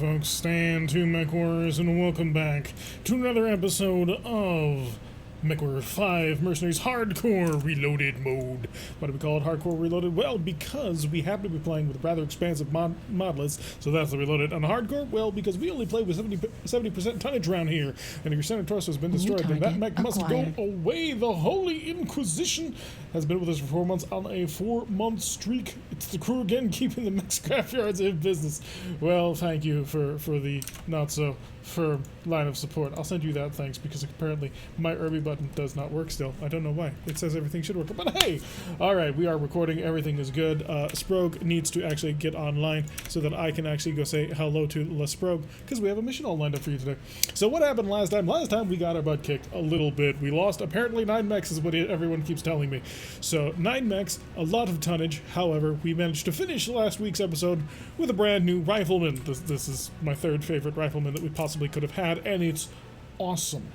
folks, Stan, two MechWarriors, and welcome back to another episode of MechWarrior 5 Mercenaries Hardcore Reloaded mode. Why do we call it Hardcore Reloaded? Well, because we happen to be playing with rather expansive mod lists, so that's the Reloaded. And Hardcore, well, because we only play with 70% tonnage around here, and if your center torso has been destroyed, then that mech must go away. The Holy Inquisition has been with us for 4 months on a 4-month streak. It's the crew again, keeping the mech scrapyards in business. Well, thank you for the not-so-firm line of support. I'll send you that thanks, because apparently my Irby button does not work still. I don't know why. It says everything should work, but hey! Alright, we are recording. Everything is good. Sprogue needs to actually get online so that I can actually go say hello to Sprogue, because we have a mission all lined up for you today. So what happened last time? Last time we got our butt kicked a little bit. We lost apparently 9 mechs is what everyone keeps telling me. So 9 mechs, a lot of tonnage. However, we managed to finish last week's episode with a brand new rifleman. This is my third favorite rifleman that we possibly could have had, and it's awesome.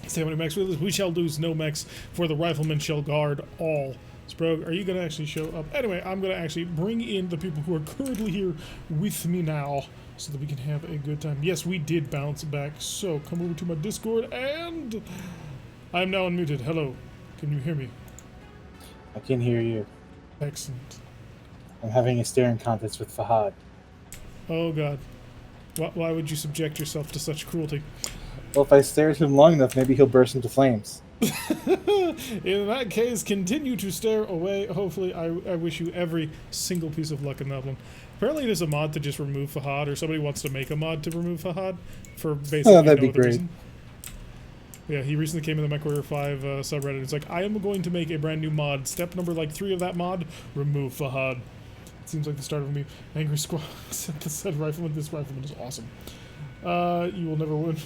See how many mechs we shall lose no mechs, for the rifleman shall guard all. Sprogue, are you going to actually show up? Anyway, I'm going to actually bring in the people who are currently here with me now so that we can have a good time. Yes, we did bounce back, so come over to my Discord, and I'm now unmuted. Hello, can you hear me? I can hear you. Excellent. I'm having a staring contest with Fahad. Oh god. Why would you subject yourself to such cruelty? Well, if I stare at him long enough, maybe he'll burst into flames. In that case, continue to stare away. Hopefully, I wish you every single piece of luck in that one. Apparently, there's a mod to just remove Fahad, or somebody wants to make a mod to remove Fahad for basically that'd be other great. reason. Yeah, he recently came in the MechWarrior 5 subreddit. It's like, I am going to make a brand new mod. Step number 3 of that mod, remove Fahad. It seems like the start of me. Angry Squad said the said rifleman. This rifleman is awesome. You will never win.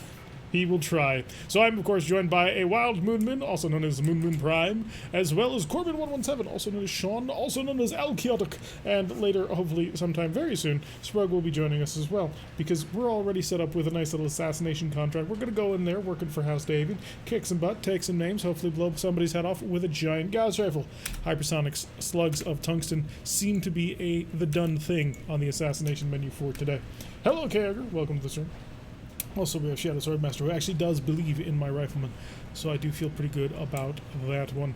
He will try. So I'm, of course, joined by a Wild Moonman, also known as Moon Prime, as well as Corbin117, also known as Sean, also known as Alkiotic, and later, hopefully sometime very soon, Sprug will be joining us as well, because we're already set up with a nice little assassination contract. We're going to go in there, working for House David, kick some butt, take some names, hopefully blow somebody's head off with a giant Gauss rifle. Hypersonic slugs of tungsten seem to be the done thing on the assassination menu for today. Hello, Kager. Welcome to the stream. Also, we have Shadow Swordmaster, who actually does believe in my rifleman, so I do feel pretty good about that one.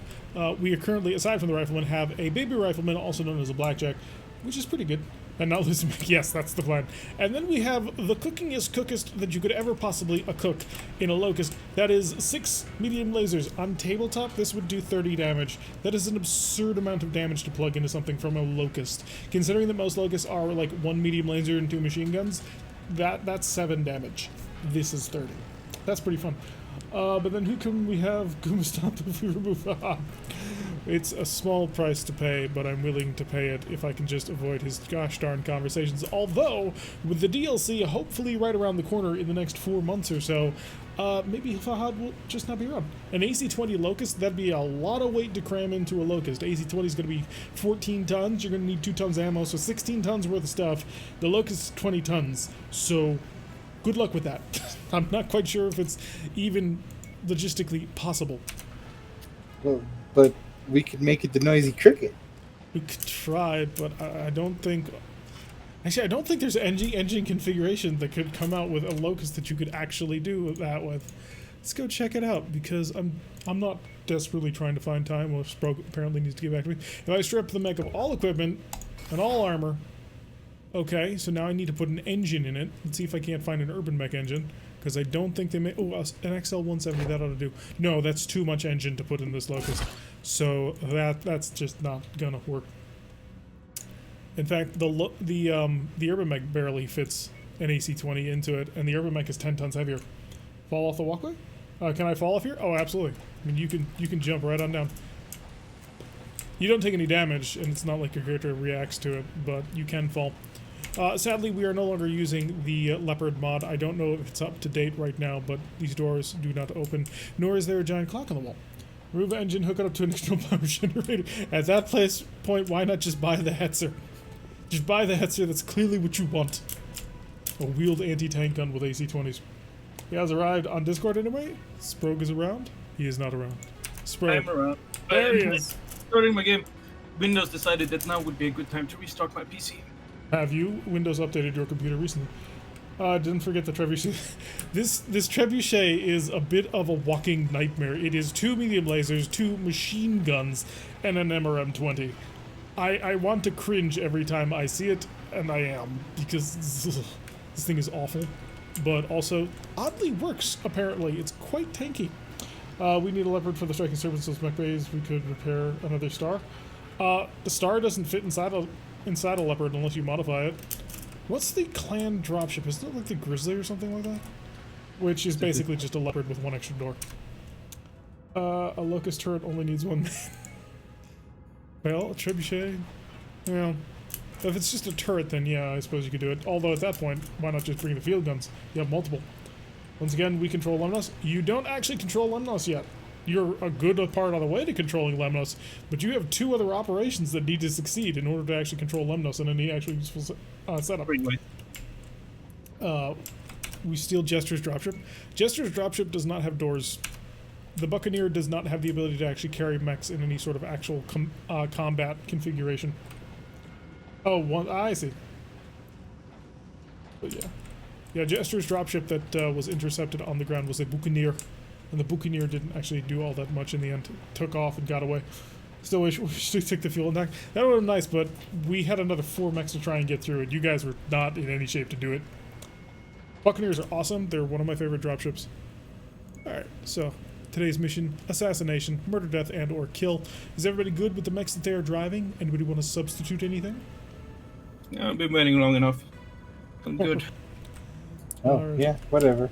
We are currently, aside from the rifleman, have a baby rifleman, also known as a blackjack, which is pretty good. And now this, yes, that's the plan. And then we have the cookingest that you could ever possibly cook in a locust. That is 6 medium lasers. On tabletop, this would do 30 damage. That is an absurd amount of damage to plug into something from a locust. Considering that most locusts are like 1 medium laser and 2 machine guns, that's 7 damage. This is 30. That's pretty fun. But then who can we have Goombastomp if we remove It's a small price to pay, but I'm willing to pay it if I can just avoid his gosh darn conversations. Although, with the DLC hopefully right around the corner in the next 4 months or so, maybe Fahad will just not be around. An AC-20 Locust, that'd be a lot of weight to cram into a Locust. AC-20 is going to be 14 tons. You're going to need 2 tons ammo, so 16 tons worth of stuff. The Locust is 20 tons, so good luck with that. I'm not quite sure if it's even logistically possible. Well, but we could make it the Noisy Cricket. We could try, but I don't think... Actually, I don't think there's an engine configuration that could come out with a Locust that you could actually do that with. Let's go check it out, because I'm not desperately trying to find time. Well, Sprogue apparently needs to get back to me. If I strip the mech of all equipment and all armor... Okay, so now I need to put an engine in it. Let's see if I can't find an urban mech engine, because I don't think they may... Oh, an XL170, that ought to do. No, that's too much engine to put in this Locust. So that's just not gonna work. In fact, the urban mech barely fits an AC-20 into it, and the urban mech is 10 tons heavier. Fall off the walkway? Can I fall off here? Oh, absolutely. I mean, you can jump right on down. You don't take any damage, and it's not like your character reacts to it, but you can fall. Sadly, we are no longer using the Leopard mod. I don't know if it's up to date right now, but these doors do not open, nor is there a giant clock on the wall. Remove engine, hook it up to an external power generator. At that point, why not just buy the Hetzer? Just buy the Hetzer, that's clearly what you want. A wheeled anti-tank gun with AC-20s. He has arrived on Discord anyway. Sprogue is around. He is not around. Sprogue. I'm around. There he is. Starting my game. Windows decided that now would be a good time to restart my PC. Have you Windows updated your computer recently? Didn't forget the trebuchet. This trebuchet is a bit of a walking nightmare. It is 2 medium lasers, 2 machine guns, and an MRM-20. I want to cringe every time I see it, and I am, because this thing is awful. But also, oddly works, apparently. It's quite tanky. We need a leopard for the striking services mech bays. We could repair another star. The star doesn't fit inside a leopard unless you modify it. What's the clan dropship? Isn't it like the Grizzly or something like that? Which is basically just a leopard with 1 extra door. A locust turret only needs 1 man. Well, a trebuchet. Well, if it's just a turret, then yeah, I suppose you could do it. Although at that point, why not just bring the field guns? You have multiple. Once again, we control Lemnos. You don't actually control Lemnos yet. You're a good part on the way to controlling Lemnos, but you have 2 other operations that need to succeed in order to actually control Lemnos in any actually useful setup. We steal Jester's dropship. Jester's dropship does not have doors. The Buccaneer does not have the ability to actually carry mechs in any sort of actual combat configuration. Oh, I see. But yeah. Yeah, Jester's dropship that was intercepted on the ground was a Buccaneer. And the Buccaneer didn't actually do all that much in the end. Took off and got away. Still wish we took the fuel attack. That would have been nice, but we had another 4 mechs to try and get through it. You guys were not in any shape to do it. Buccaneers are awesome. They're one of my favorite dropships. Alright, so today's mission: assassination, murder, death, and or kill. Is everybody good with the mechs that they are driving? Anybody want to substitute anything? Yeah, I've been waiting long enough. I'm good. Oh, yeah, whatever.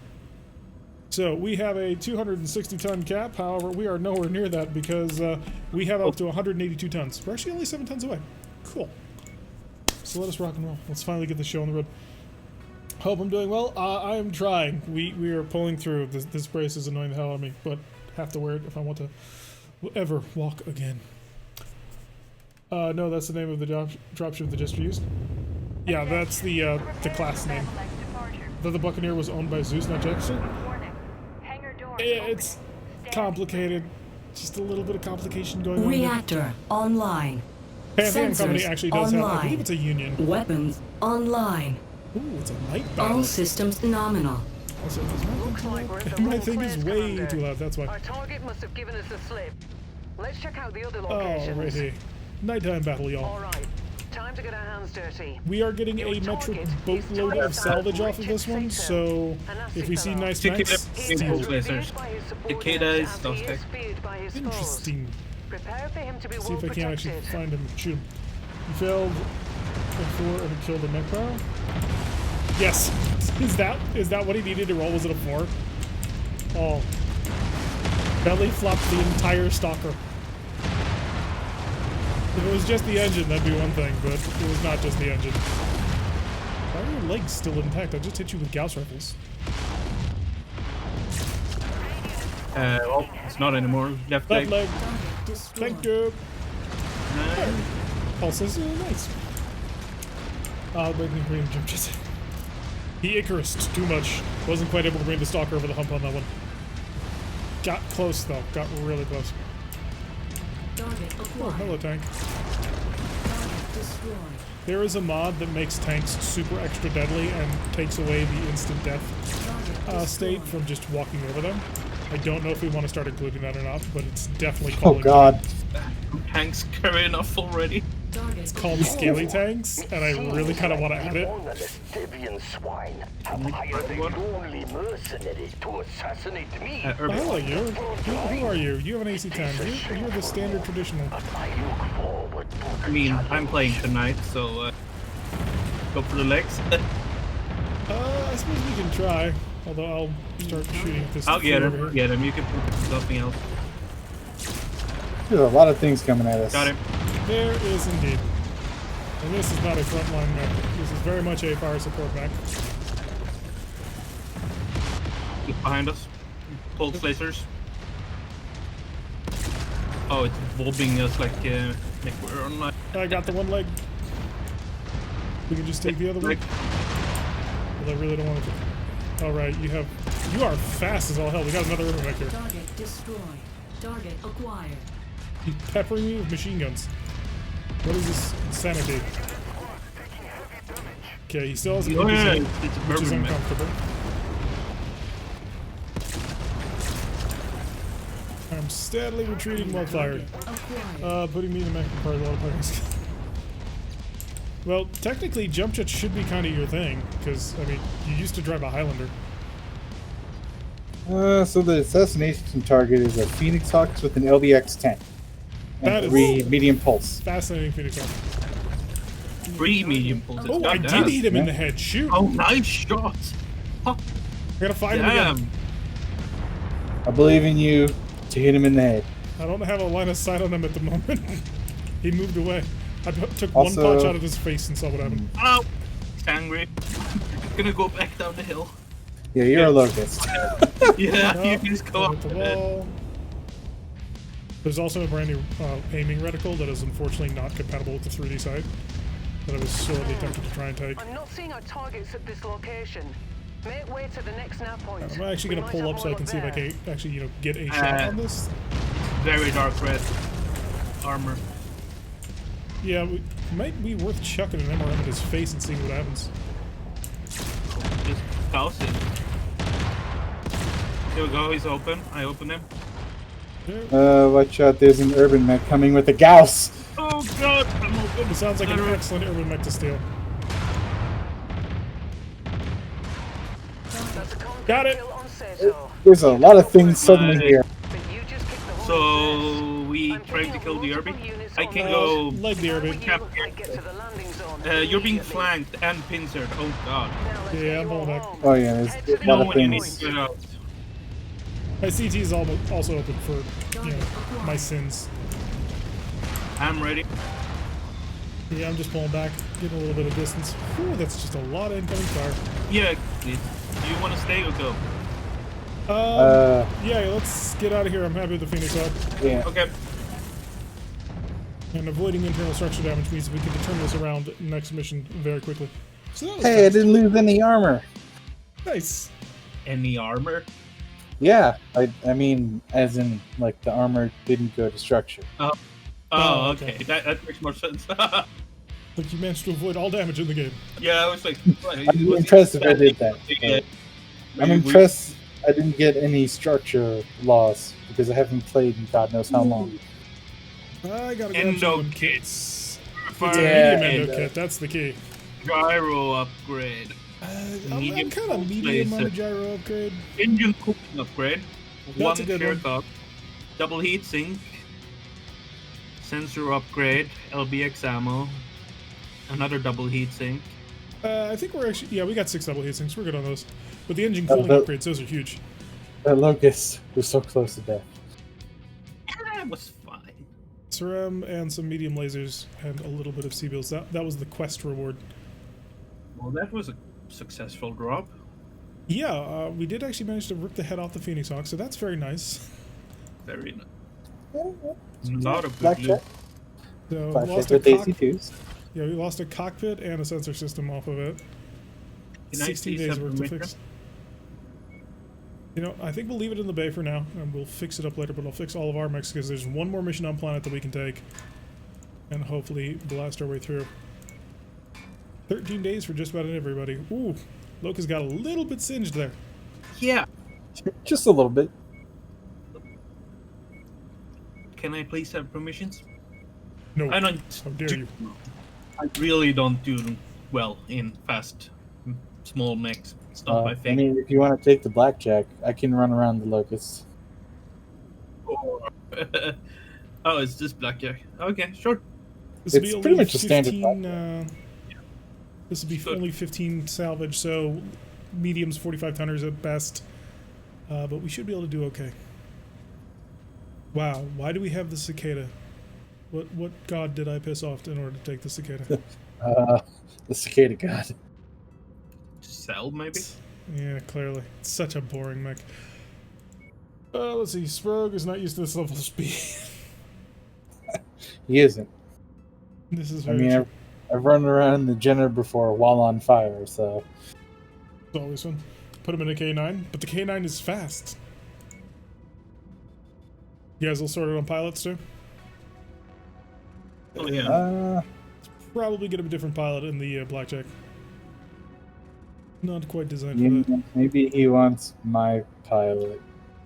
So we have a 260-ton cap. However, we are nowhere near that because we have up to 182 tons. We're actually only 7 tons away. Cool. So let us rock and roll. Let's finally get the show on the road. Hope I'm doing well. I am trying. We are pulling through. This brace is annoying the hell out of me, but have to wear it if I want to ever walk again. No, that's the name of the dropship that Jester used. Yeah, that's the class name. The Buccaneer was owned by Zeus, not Jefferson. It's complicated. Just a little bit of complication going on. Reactor online. Pantheon Company actually does online. have, I believe it's a union. Weapons online. Ooh, it's a night battle. All systems nominal. Also, Looks like we're at the my wrong thing is place, way Commander. too loud, that's why. Our target must have given us a slip. Let's check out the other Oh, locations. right here. Nighttime battle, y'all. All right, time to get our hands dirty. We are getting Your a metric target is boatload of salvage off of this one, so if we see nice mechs, steal. Cicada is downstairs. Interesting. Prepare for him to be See well if I can actually protected. find him and shoot him. He failed a 4 and killed a mech power. Yes. Is that what he needed to roll? Was it a 4? Oh. Belly flopped the entire stalker. If it was just the engine, that'd be one thing, but it was not just the engine. Why are your legs still intact? I just hit you with Gauss rifles. Well, it's not anymore. Left Left leg. leg. Thank you. Pulses are nice. Breaking green jump jet. He Icarused too much. Wasn't quite able to bring the stalker over the hump on that one. Got close though. Got really close. Oh, hello tank. There is a mod that makes tanks super extra deadly and takes away the instant death state from just walking over them. I don't know if we want to start including that or not, but it's definitely Oh called. god. Tanks carry enough already. It's called scaly tanks, and I really kind of want to add it. Swine have hired the only mercenaries to assassinate me. I like you. Who are you? You have an AC-10. You're the standard traditional. I look forward to I mean, I'm playing tonight, so go for the legs. I suppose we can try. Although I'll start shooting at this. I'll get over him. here. Get him. You can put something else. There's a lot of things coming at us. Got him. There is indeed. And this is not a frontline mech. This is very much a fire support mech. Look behind us. Pulse lasers. Oh, it's bobbing us like MechWarrior online. I got the one leg. We can just take the other one. But I really don't want to. All right, you are fast as all hell. We got another river mech here. Target destroyed. Target acquired. He's peppering me with machine guns. What is this insanity? Okay, he still has a Oh yeah, PPC, it's a which is bourbon mech. uncomfortable. I'm steadily retreating while fired. Acquired. Putting me in the mech requires a lot of players. Well, technically, jump jets should be kind of your thing, because, I mean, you used to drive a Highlander. So the assassination target is a Phoenix Hawks with an LBX-10 That and is 3 medium pulse. fascinating Phoenix Hawk. 3 medium pulses. Oh, I goddamn. did hit him in the head. Shoot. Oh, nice shot. Oh, I gotta find him again. damn. I believe in you to hit him in the head. I don't have a line of sight on him at the moment. He moved away. I took Also- one punch out of his face and saw what happened. Oh, he's angry. Gonna go back down the hill. Yeah, you're a locust. Yeah, No, you can just go hit up the the head. wall. There's also a brand new aiming reticle that is unfortunately not compatible with the 3D sight that I was sorely tempted to try and take. I'm not seeing our targets at this location. Make way to the next nav point. I'm actually We gonna might pull have up so I more can see if I there. can actually, you know, get a shot on this. Very dark red armor. Yeah, it might be worth chucking an MRM at his face and seeing what happens. Just Gauss it. Here we go, he's open. I open him. There. Watch out, there's an urban mech coming with a Gauss. Oh god, I'm open. It sounds like an excellent urban mech to steal. That's a contact Got it. kill on Sato. There's a lot of things suddenly here. But you just kicked the So hornet's we nest. I'm trying to picking kill up the multiple Irby. units I on can the- go. Leg the urban. You Cap- might get to the landing zone You're being immediately. flanked and pincered. Oh god. Now let's Yeah, get I'm you pulling all back. home. Oh yeah, there's Head a to the lot No of one landing needs things. to get out. My CT is also open for, you know, my sins. I'm ready. Yeah, I'm just pulling back, getting a little bit of distance. Whew, that's just a lot of incoming fire. Yeah, please. Do you want to stay or go? Yeah, let's get out of here. I'm happy with the Phoenix Hawk. Yeah. Okay. And avoiding internal structure damage means we can turn this around next mission very quickly. So that was Hey, I fast. didn't lose any armor. Nice. Any armor? Yeah, I mean, as in, like, the armor didn't go to structure. Oh, Oh, okay. okay. That makes more sense. But you managed to avoid all damage in the game. Yeah, I was like, I'm impressed if I did that. Yeah. I'm impressed I didn't get any structure loss, because I haven't played in God knows how long. I gotta grab Endo some of them kit. kits. It's For a Yeah, medium endo and, kit, that's the key. gyro upgrade. I'm Medium kind of medium on a laser. gyro upgrade. Engine cooking upgrade. That's a One good share one. cup. Double heat sink. Sensor upgrade. LBX ammo. Another double heat sink. I think we're actually, yeah, we got 6 double heatsinks. We're good on those. But the engine Oh, cooling that- upgrades, those are huge. That locust was so close to death. That was fine. SRM and some medium lasers and a little bit of C-bills. That was the quest reward. Well, that was a successful drop. Yeah, we did actually manage to rip the head off the Phoenix Hawk, so that's very nice. Very nice. Yeah, A lot of good Blackjack. loot. So Blackjack lost a with AC2s. yeah, we lost a cockpit and a sensor system off of it. Can I 16 see days some worth to permission? fix. You know, I think we'll leave it in the bay for now, and we'll fix it up later, but I'll fix all of our mechs because there's one more mission on planet that we can take, and hopefully blast our way through. 13 days for just about everybody. Ooh, Loca's got a little bit singed there. Yeah. Just a little bit. Can I please have permissions? No, I don't. how dare you. I really don't do well in fast, small mechs stuff. I I think. mean, if you want to take the blackjack, I can run around the locust. Oh, it's just blackjack. Okay, sure. This will It's be pretty only much a standard 15, this will be Good. only 15 salvage, so mediums 45 tonners at best. But we should be able to do okay. Wow, why do we have the cicada? What god did I piss off in order to take the cicada? The cicada god. Sell maybe. Yeah, clearly. It's such a boring mech. Let's see, Sprog is not used to this level of speed. He isn't. This is I very mean, true. I've run around the Jenner before while on fire, so It's always fun. Put him in a K9, but the K9 is fast. You guys all sorted on pilots too? Oh yeah. Probably get him a different pilot in the blackjack. Not quite designed for that. Maybe he wants my pilot.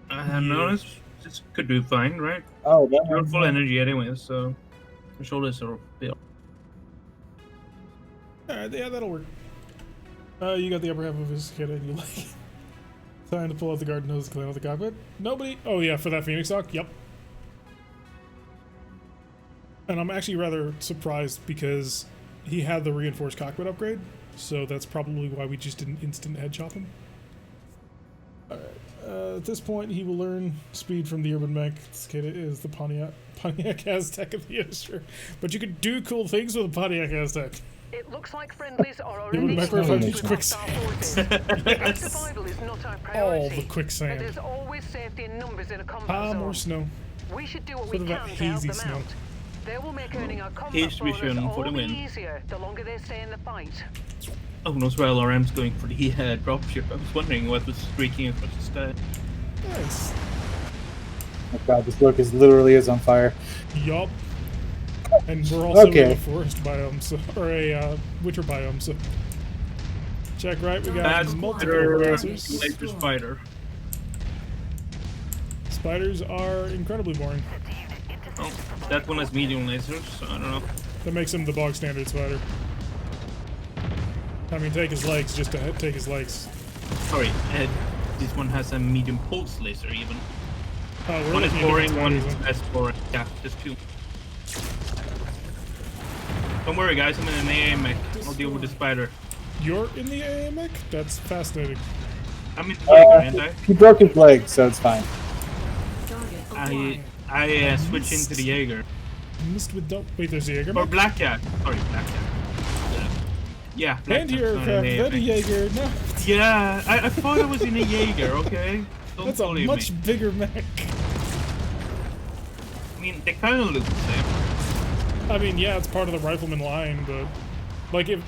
No, Yeah. this could do fine, right? Oh, that You're one's full not- energy anyway, so the shoulders are built. Alright, yeah, that'll work. You got the upper half of his kit and you like time to pull out the garden hose to clean out the cockpit. Nobody. Oh yeah, for that Phoenix stock. Yep. And I'm actually rather surprised because he had the reinforced cockpit upgrade, so that's probably why we just didn't instant head chop him. Alright. At this point, he will learn speed from the urban mech. This kid is the Pontiac Aztec of the industry. But you can do cool things with a Pontiac Aztec. It looks like friendlies are It would already make for a engaged fun with quicksand. hostile forces. Yes. Survival is not our All priority. the But quicksand. there's always safety in numbers in a combat Ah, zone. more snow. We should do what Sort we of that can to help hazy them snow. out. They will make earning our combat Haze bonus vision all for the the win. easier the longer they stay in the fight. Oh, no, LRM's going for the dropship. I was wondering what was streaking across the sky. Nice. Oh god, this book is literally is on fire. Yup. And we're also in Okay. a forest biome, so, or a winter biome, so. Check right, we got That's multiple their harassers. laser spider. Spiders are incredibly boring. Oh, that one has medium lasers, so I don't know. That makes him the bog standard spider. I mean, take his legs just to take his legs. Sorry, this one has a medium pulse laser even. Oh, we're One is looking at boring, different one spiders is then. less boring. Yeah, just two. Don't worry guys, I'm in an AA mech. I'll deal with the spider. You're in the AA mech? That's fascinating. I'm in the Jaeger, aren't I? He broke his leg, so it's fine. Target I acquired. switch into the Jaeger. Missed with double. Wait, there's the Jaeger Or mech? Blackjack. Sorry, Blackjack. Yeah, And your aircraft, then a Jaeger. No, Yeah, I thought I was in a Jaeger, okay? Don't that's a bully much me. bigger mech. I mean, they kind of look the same. I mean, yeah, it's part of the Rifleman line, but like if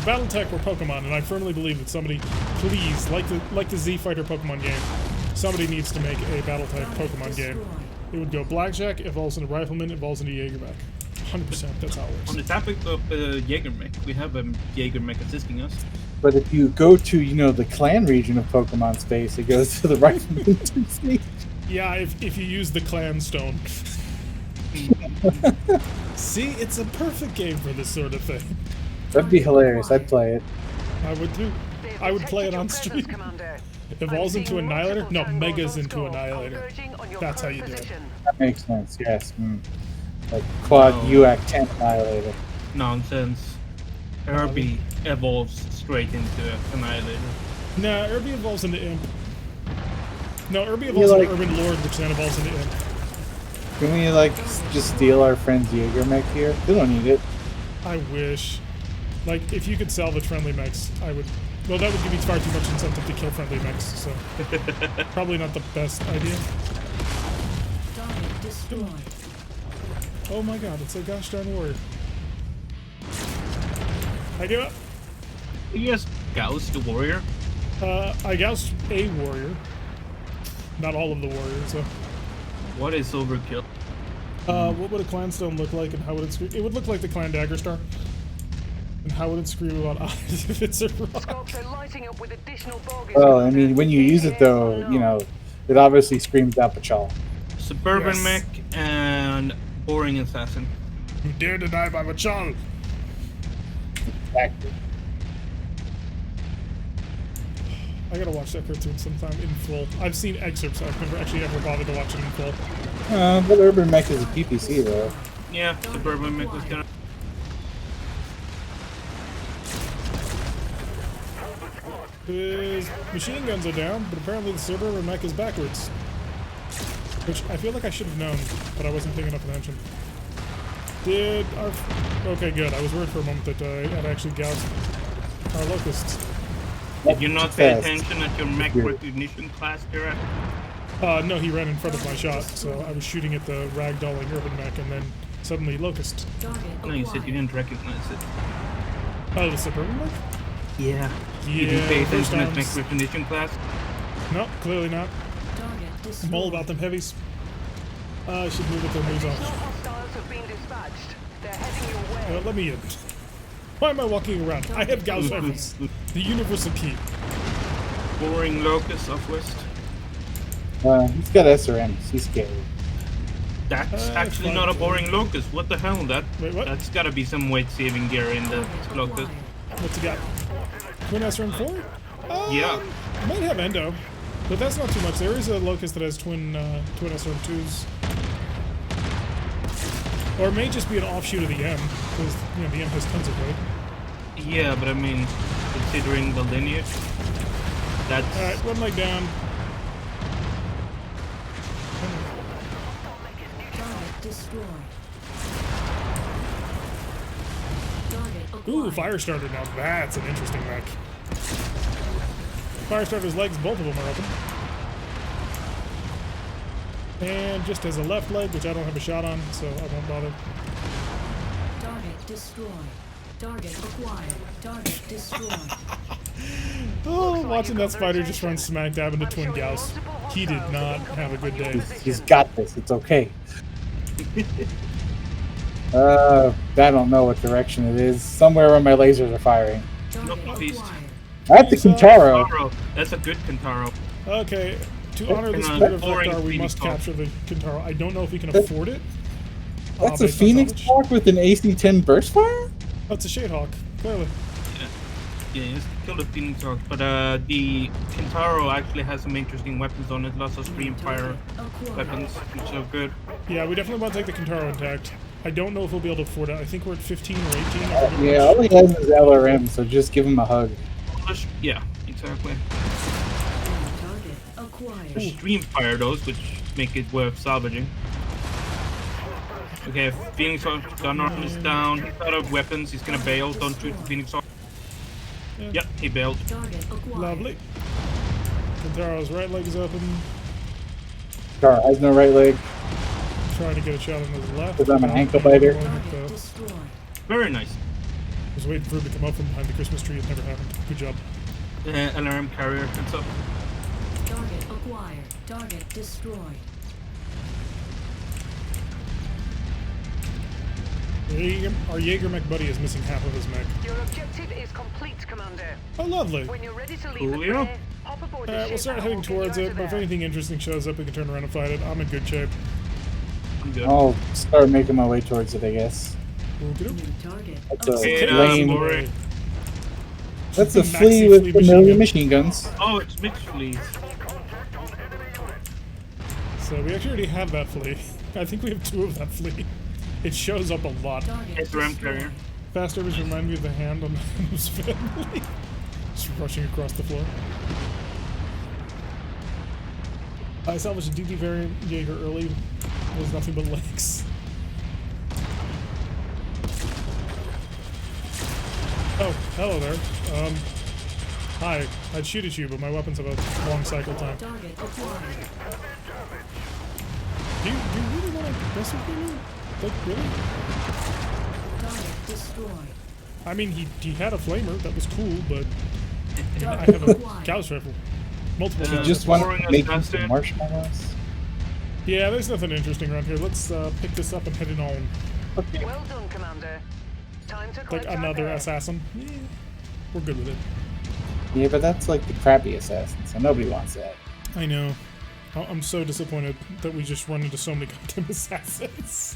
BattleTech were Pokemon, and I firmly believe that somebody, please, like the Z Fighter Pokemon game, somebody needs to make a BattleTech Pokemon game. It would go Blackjack, evolves into Rifleman, evolves into Jaeger mech. 100%. That's how it On the works. topic of Jaeger mech, we have a Jaeger mech assisting us. But if you go to, the clan region of Pokemon space, it goes to the Rifleman stage. Yeah, if you use the Clan Stone. See, it's a perfect game for this sort of thing. That'd be hilarious. I'd play it. I would too. They've I would play it detected your on presence, stream. Commander. Evolves I'm into seeing Annihilator? multiple No, tangos Megas on into scope, Annihilator. converging on your That's how current you do it. position. That makes sense, yes. Like Quad No. UAC 10 Annihilator. Nonsense. Herbie evolves straight into Annihilator. Nah, Irby evolves into Imp. No, Irby You evolves like- into Urban Lord, which then evolves into Imp. Can we, just steal our friend's Jaeger mech here? We don't need it. I wish. Like, if you could salvage friendly mechs, I would. Well, that would give you far too much incentive to kill friendly mechs, so. Probably not the best idea. Target destroyed. Oh my god, it's a gosh darn warrior. I give up. Yes, Gauss, the warrior. I gouged a warrior. Not all of the warriors, so. What is overkill? What would a clan stone look like and how would it scream? It would look like the clan dagger star. And how would it scream about eyes if it's a rock? Scopes are lighting up with additional bogies. Well, I Commander. mean, when you use it, though, it obviously screams out Pachal. Suburban Yes. mech and boring assassin. You dare deny my Machal! Exactly. I gotta watch that cartoon sometime in full. I've seen excerpts, I've never actually ever bothered to watch it in full. But Urban Mech is a PPC, though. Yeah, Suburban mech was kind of. His machine guns are down, but apparently the Suburban mech is backwards. Which I feel like I should have known, but I wasn't paying enough attention. Did our... Okay, good. I was worried for a moment that I had actually gouged our locusts. Did you not pay Fast. attention at your mech Weird. recognition class, Kira? No, he ran in front of my shot, so I was shooting at the ragdolling urban mech, and then suddenly locust. Target No, you said you acquired. didn't recognize it. Oh, the suburban mech? Yeah. Yeah, Did you pay first attention at mech times. recognition class? No, clearly not. Target destroyed. I'm all about them heavies. I should move it their moves Additional off. hostiles have been dispatched. They're heading your way. Let me in. Why am I walking around? I have Gauss rifles. The universal key. Boring locust southwest. He's got SRMs. He's scared. That's actually fine, not a too. boring locust. What the hell? Wait, what? That's gotta be some weight saving gear in the locust. What's he got? Twin SRM4? Yeah. Might have endo, but that's not too much. There is a locust that has twin SRM2s. Or it may just be an offshoot of the M, because you know the M has tons of weight. Yeah, but I mean, considering the lineage, that's... Alright, one leg down. Target destroyed. Target acquired. Ooh, Firestarter now. That's an interesting mech. Firestarter's legs, both of them are open. And just as a left leg, which I don't have a shot on, so I won't bother. Target destroyed. Target acquired. Target destroyed. Oh, watching that spider just run smack dab into Twin Gauss. He did not have a good day. He's got this. It's okay. I don't know what direction it is. Somewhere where my lasers are firing. Target Northeast. acquired. That's the Kintaro. Kintaro. That's a good Kintaro. Okay, to honor the And, spirit of boring Vector, we Phoenix must Hawk. capture the Kintaro. I don't know if we can afford it. That's a based on Phoenix salvage. Hawk with an AC-10 burst fire? Oh, it's a Shadehawk, clearly. Yeah, it's killed the Phoenix Hawk, but the Kintaro actually has some interesting weapons on it. Lots of stream fire Acquired. weapons, which are good. Yeah, we definitely want to take the Kintaro intact. I don't know if we'll be able to afford it. I think we're at 15 or 18. I forget Yeah, all he has is LRM, so just give him a hug. Yeah, exactly. Target acquired. There's stream fire those, which make it worth salvaging. Okay, Phoenix Hawk gunner is down. He's out of weapons. He's gonna bail. Don't shoot the Phoenix Hawk. Yeah. Yep, he bailed. Target acquired. Lovely. Kintaro's right leg is open. Car has no right leg. Trying to get a shot on his left. 'Cause I'm an ankle biter. Target destroyed. Very nice. Was waiting for him to come up from behind the Christmas tree. It never happened. Good job. LRM carrier comes up. Target acquired. Target destroyed. Our Jaeger mech buddy is missing half of his mech. Your objective is complete, Commander. Oh, lovely. When you're ready to leave the Coolio. fray, hop aboard the Alright, we'll ship start and heading we'll get you towards out it, of but if there. anything interesting shows up, we can turn around and fight it. I'm in good shape. I'm good. I'll start making my way towards it, I guess. Okey-doke. New target. That's a Okay, flame. Lori. That's a Maxi flea with flea a million machine machine guns. Oh, it's mixed fleas. So we actually already have that flea. I think we have 2 of that flea. It shows up a lot. Target It's ram destroyed. carrier. Fast overs remind me of the hand on Adam's family. Just rushing across the floor. I salvaged a DD variant Jaeger early. Was nothing but legs. Oh, hello there. Hi. I'd shoot at you, but my weapons have a long cycle time. Target acquired. Do you really want to mess with me? Like, really? Target destroyed. I mean, he had a flamer. That was cool, but I Target have a acquired. Gauss rifle. Multiple Uh, You Gauss just rifles. want boring to make as some bastard. marshmallows? Yeah, there's nothing interesting around here. Let's pick this up and head it on. Okay. Well done, Commander. Time to Like collect our another pay. assassin. Yeah, we're good with it. Yeah, but that's like the crappy assassin, so nobody wants that. I know. I'm so disappointed that we just run into so many goddamn assassins.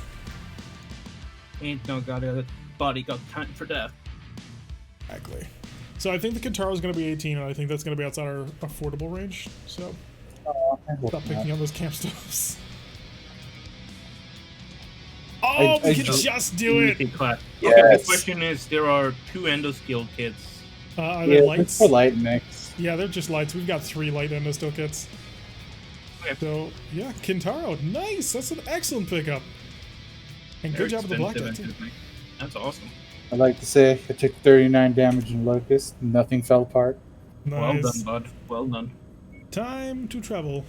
Ain't no body got time for death. Exactly. So I think the Kintaro is going to be 18, and I think that's going to be outside our affordable range. So Oh, I hope stop not. picking on those camp stoves. Oh, we I can do- just do it! Easy class. Okay, the Yes. question is, there are 2 endoskill kits. Are Yeah, they it's lights? for light mix. Yeah, they're just lights. We've got 3 light endosteel kits. Okay. So, yeah, Kintaro. Nice! That's an excellent pickup. And Very good job with the black expensive, dot, too. actually. That's awesome. I'd like to say I took 39 damage in Locust. Nothing fell apart. Well Nice. done, bud. Well done. Time to travel.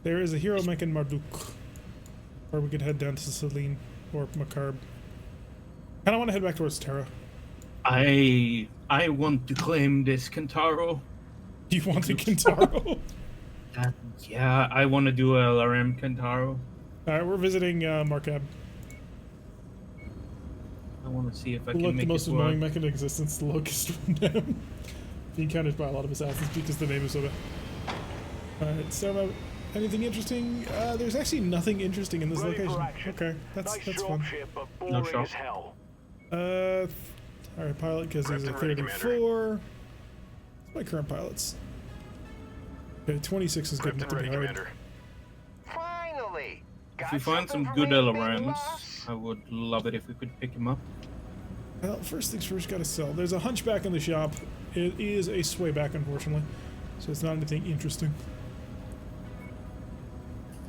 There is a hero mech in Marduk. Or we could head down to Celine or Macarb. Kinda want to head back towards Terra. I want to claim this Kintaro. Do you want the Kintaro? Yeah, I want to do a LRM Kintaro. Alright, we're visiting Markab. I want Let's see if I Look, can the make most it work. annoying mech in existence, the Locust one down. Being countered by a lot of assassins because the name is so bad. Alright, so anything interesting? There's actually nothing interesting in this Ready for location. action. Okay, that's Nice fun. dropship, but No boring shot. as hell. Alright, pilot because he's a Prepped and ready, 34. What's my current pilots? Okay, 26 is good enough to be hard. Finally! If we find some good LRMs, I would love it if we could pick him up. Well, first things first, gotta sell. There's a hunchback in the shop. It is a swayback, unfortunately. So it's not anything interesting.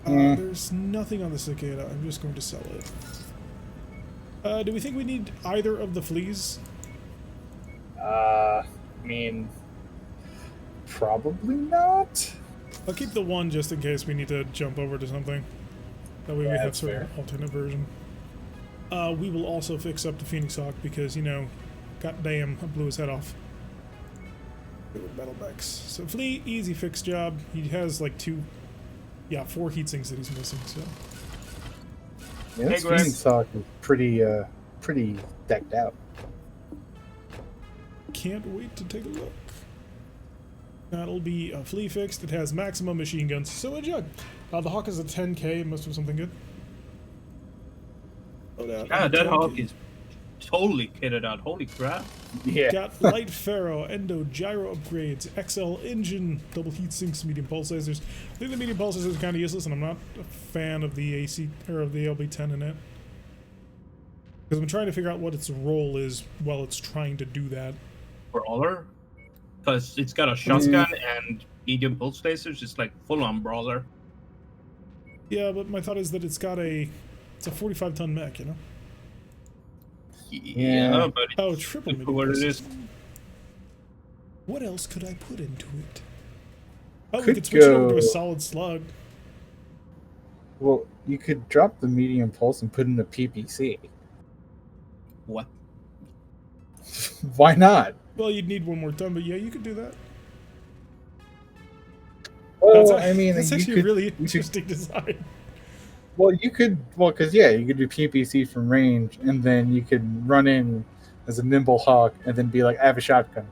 There's nothing on the cicada. I'm just going to sell it. Do we think we need either of the fleas? I mean, probably not. I'll keep the one just in case we need to jump over to something. That way we Yeah, have that's sort of fair. an alternate version. We will also fix up the Phoenix Hawk because, you know, goddamn, I blew his head off. With metal mechs. So Flea, easy fix job. He has like 4 heat sinks that he's missing, so. Yeah, this Hey, Greg. Phoenix Hawk is pretty decked out. Can't wait to take a look. That'll be a Flea fixed. It has maximum machine guns, so enjoy. The Hawk is a 10k, it must have something good. Yeah, that Hawk is totally kitted out. Holy crap. Yeah. Got light ferro, endo, gyro upgrades, XL engine, double heat sinks, medium pulsators. I think the medium pulsators are kind of useless, and I'm not a fan of the AC or of the LB10 in it. Because I'm trying to figure out what its role is while it's trying to do that. Brawler? Because it's got a shotgun and medium pulse lasers. It's like full-on brawler. Yeah, but my thought is that it's a 45-ton mech, you know? Yeah, but Oh, it's triple good for what it medium is. What else could I put into it? Oh, we Could could switch it over to go- a solid slug. Well, you could drop the medium pulse and put in a PPC. What? Why not? Well, you'd need one more ton, but yeah, you could do that. Well, That's I mean, that's you actually could, a really you could- interesting design. Well, you could, because you could do PPC from range, and then you could run in as a nimble hawk, and then be like, I have a shotgun.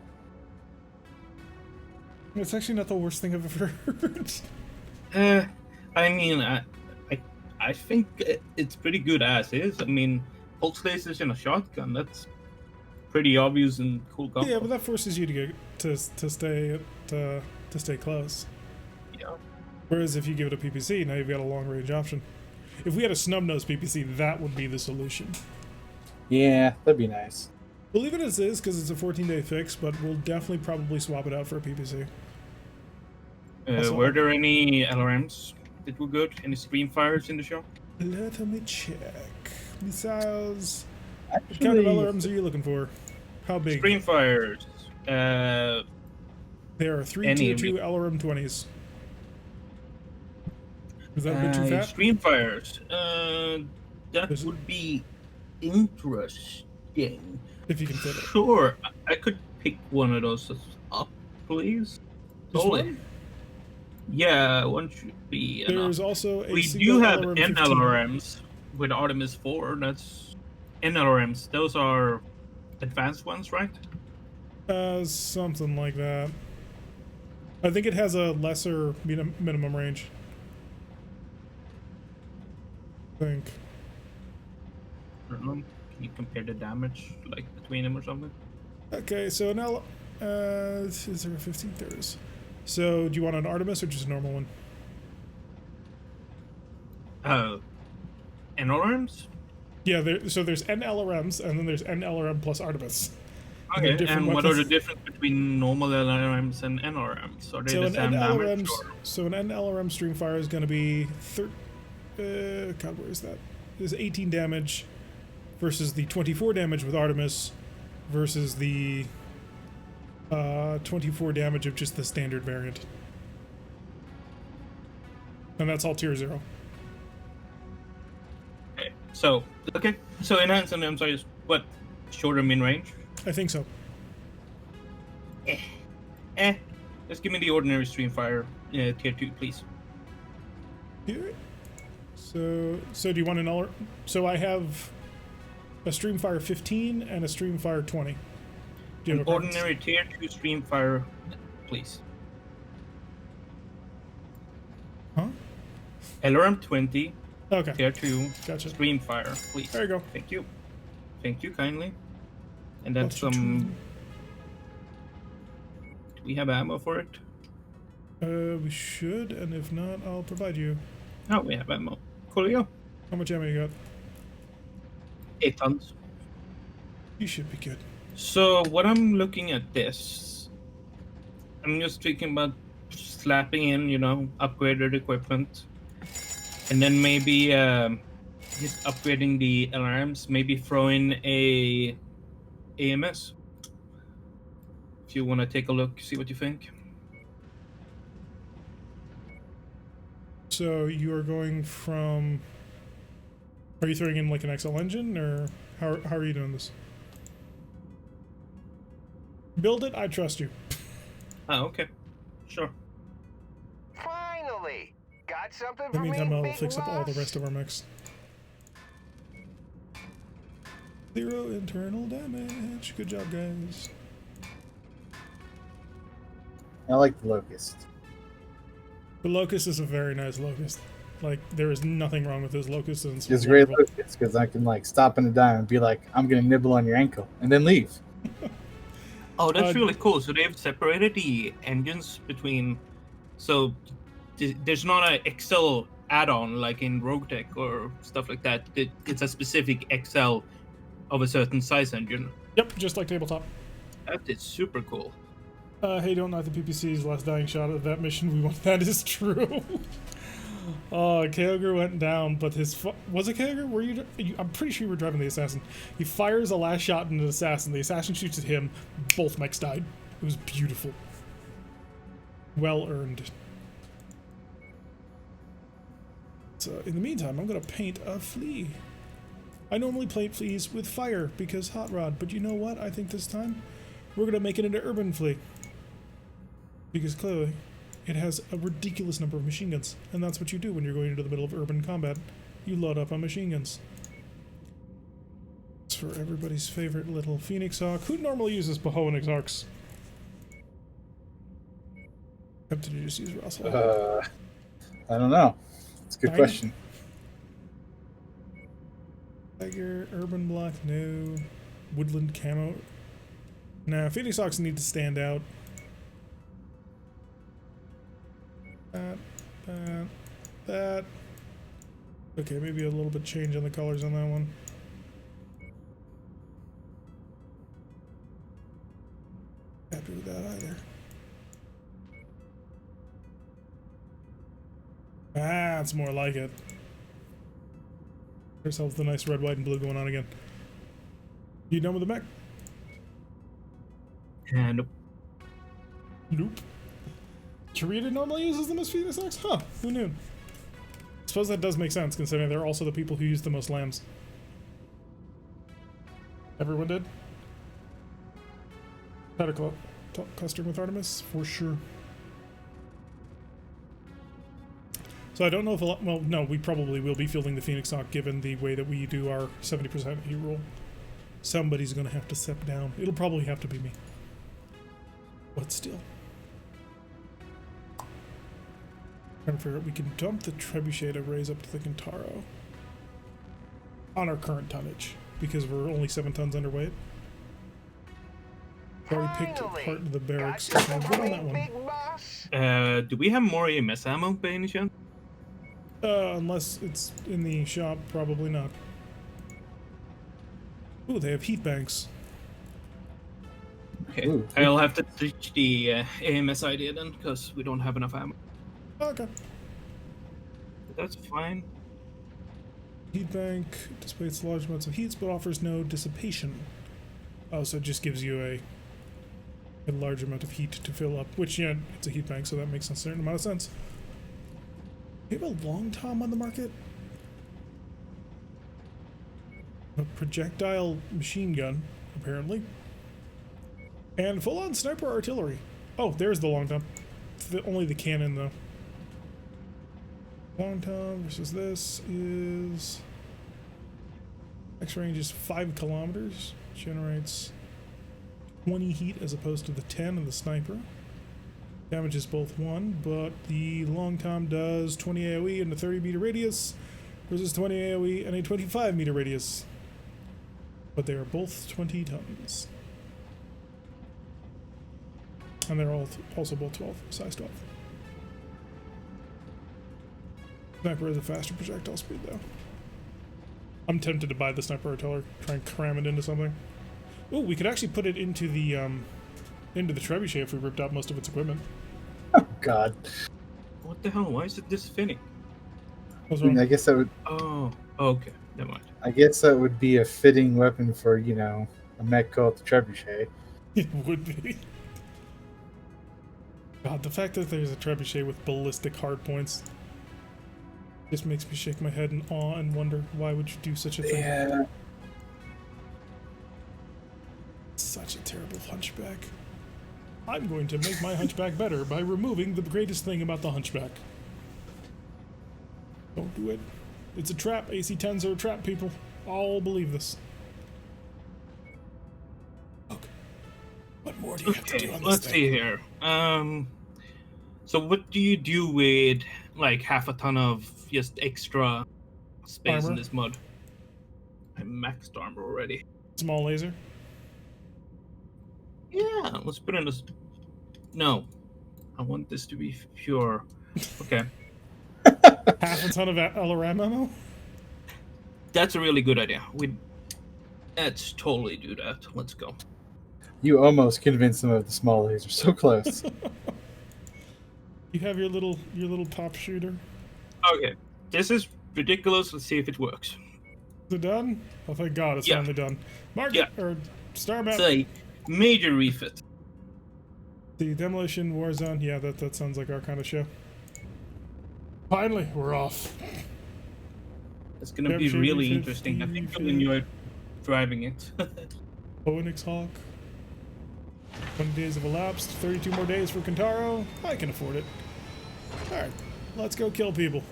It's actually not the worst thing I've ever heard. I mean, I think it's pretty good as is. I mean, pulse lasers in a shotgun, that's pretty obvious and cool combo. Yeah, but that forces you to get to stay close. Yeah. Whereas if you give it a PPC, now you've got a long range option. If we had a snub nose PPC, that would be the solution. Yeah, that'd be nice. We'll leave it as is because it's a 14-day fix, but we'll definitely probably swap it out for a PPC. Also- Were there any LRMs that were good? Any stream fires in the show? Let me check. Missiles. What Actually, kind of LRMs are you looking for? How big? Stream fires. There are 3 Any tier 2 LRM 20s. Is that a bit too fat? Stream fires. That Is it- would be interesting. If you can fit it. Sure, I could pick one of those up, please. Just Solid. one? Yeah, one should be enough. There's also a We single do have LRM 15. NLRMs with Artemis 4. That's NLRMs. Those are advanced ones, right? Something like that. I think it has a lesser minimum range. I think. I don't know. Can you compare the damage like between them or something? Okay, so an is there a 15? There is. So, do you want an Artemis or just a normal one? NLRMs? Yeah, so there's NLRMs, and then there's NLRM plus Artemis. And they're Okay, different and what are the weapons. difference between normal LRMs and NLRMs? Are they So the an same damage? NLRM, Or? so an NLRM Streamfire is going to be God, where is that? There's 18 damage versus the 24 damage with Artemis versus the 24 damage of just the standard variant. And that's all tier 0. Okay, so enhanced and I'm sorry, what? Shorter min range? I think so. Just give me the ordinary Streamfire tier 2, please. Here. So do you want an LR? So I have a Streamfire 15 and a Streamfire 20. Do you An have a preference? ordinary tier 2 Streamfire, please. Huh? LRM 20, Okay. tier 2, Gotcha. Streamfire, please. There you go. Thank you. Thank you kindly. And then Buster some. Do we have ammo for it? We should, and if not, I'll provide you. Oh, we have ammo. Coolio. How much ammo you got? 8 tons. You should be good. So what I'm looking at this, I'm just thinking about slapping in, upgraded equipment, and then maybe just upgrading the alarms. Maybe throw in a AMS. If you want to take a look, see what you think. So you are going from... Are you throwing in like an XL engine, or how are you doing this? Build it, I trust you. Oh, okay. Sure. Finally! Got something In the for me, meantime, I'll big fix up all the boss? rest of our mechs. 0 internal damage. Good job, guys. I like the Locust. The Locust is a very nice Locust. Like, there is nothing wrong with this Locust. And It's a great wonderful. Locust because I can like stop in a dime and be like, I'm gonna nibble on your ankle and then leave. Oh, that's Uh, really cool. So they've separated the engines between. So there's not a XL add-on like in RogueTech or stuff like that. It's a specific XL of a certain size engine. Yep, just like tabletop. That is super cool. Hey, don't knock the PPC's last dying shot of that mission we want. That is true. Kyogre went down, but his... Was it Kyogre? Were you... I'm pretty sure you were driving the assassin. He fires a last shot into the assassin. The assassin shoots at him. Both mechs died. It was beautiful. Well earned. So, in the meantime, I'm going to paint a flea. I normally paint fleas with fire because hot rod, but you know what? I think this time we're going to make it into urban flea. Because clearly, it has a ridiculous number of machine guns. And that's what you do when you're going into the middle of urban combat. You load up on machine guns. It's for everybody's favorite little Phoenix Hawk. Who normally uses Bahoenix Arcs? Did you just use Russell? I don't know. It's a good Fine. question. Tiger, urban block, no. Woodland camo. Nah, Phoenix Hawks need to stand out. That. Okay, maybe a little bit change on the colors on that one. Happy with that either. That's more like it. Ourselves the nice red, white, and blue going on again. You done with the mech? And Nope. Kurita normally uses them as Phoenix Hawks? Huh, who knew? Suppose that does make sense, considering they're also the people who use the most lambs. Everyone did? Had a clustering with Artemis? For sure. So I don't know if a lot... Well, no, we probably will be fielding the Phoenix Hawk given the way that we do our 70% heat roll. Somebody's going to have to step down. It'll probably have to be me. But still. Trying to figure out, we can dump the Trebuchet to raise up to the Kintaro on our current tonnage because we're only 7 tons underweight. Already picked apart the barracks. So I'm good on that one. Big boss? do we have more EMS ammo by any chance? Unless it's in the shop, probably not. Ooh, they have heat banks. Okay, Ooh. I'll have to switch the AMS idea then, because we don't have enough ammo. Okay. But that's fine. Heat bank dissipates large amounts of heat, but offers no dissipation. Oh, so it just gives you a large amount of heat to fill up, which, yeah, it's a heat bank, so that makes a certain amount of sense. You have a long tom on the market? A projectile machine gun, apparently. And full-on sniper artillery. Oh, there's the long tom. Only the cannon, though. Long tom versus this is Max range is 5 kilometers. Generates 20 heat as opposed to the 10 of the sniper. Damage is both 1, but the long tom does 20 AoE and a 30 meter radius versus 20 AoE and a 25 meter radius. But they are both 20 tons. And they're also both 12, size 12. Sniper has a faster projectile speed though. I'm tempted to buy the sniper artillery, try and cram it into something. Oh, we could actually put it into the trebuchet if we ripped out most of its equipment. Oh God. What the hell? Why is it this thinning? What's wrong? I guess that would. Oh, okay. Never mind. I guess that would be a fitting weapon for a mech called the trebuchet. It would be. God, the fact that there's a trebuchet with ballistic hardpoints just makes me shake my head in awe and wonder, why would you do such a thing? Yeah. Such a terrible hunchback. I'm going to make my hunchback better by removing the greatest thing about the hunchback. Don't do it. It's a trap. AC-10s are a trap, people. All believe this. Okay. What more do you have to do on this Let's thing? see here. So what do you do with like half a ton of just extra space Armor? in this mod? I maxed armor already. Small laser. Yeah, let's put in this. No, I want this to be pure. Okay, Half a ton of LRM ammo? that's a really good idea. Let's totally do that. Let's go. You almost convinced them of the small laser. So close. You have your little pop shooter. Okay, this is ridiculous. Let's see if it works. Is it done? Oh, thank God, it's Yeah. finally done. Mark Yeah. it, or star map. It's a major refit. The Demolition Warzone. Yeah, that sounds like our kind of show. Finally, we're off. It's gonna be Capture really 50, interesting. I think I'll 50. enjoy driving it. Phoenix Hawk. 20 days have elapsed. 32 more days for Kentaro. I can afford it. Alright, let's go kill people.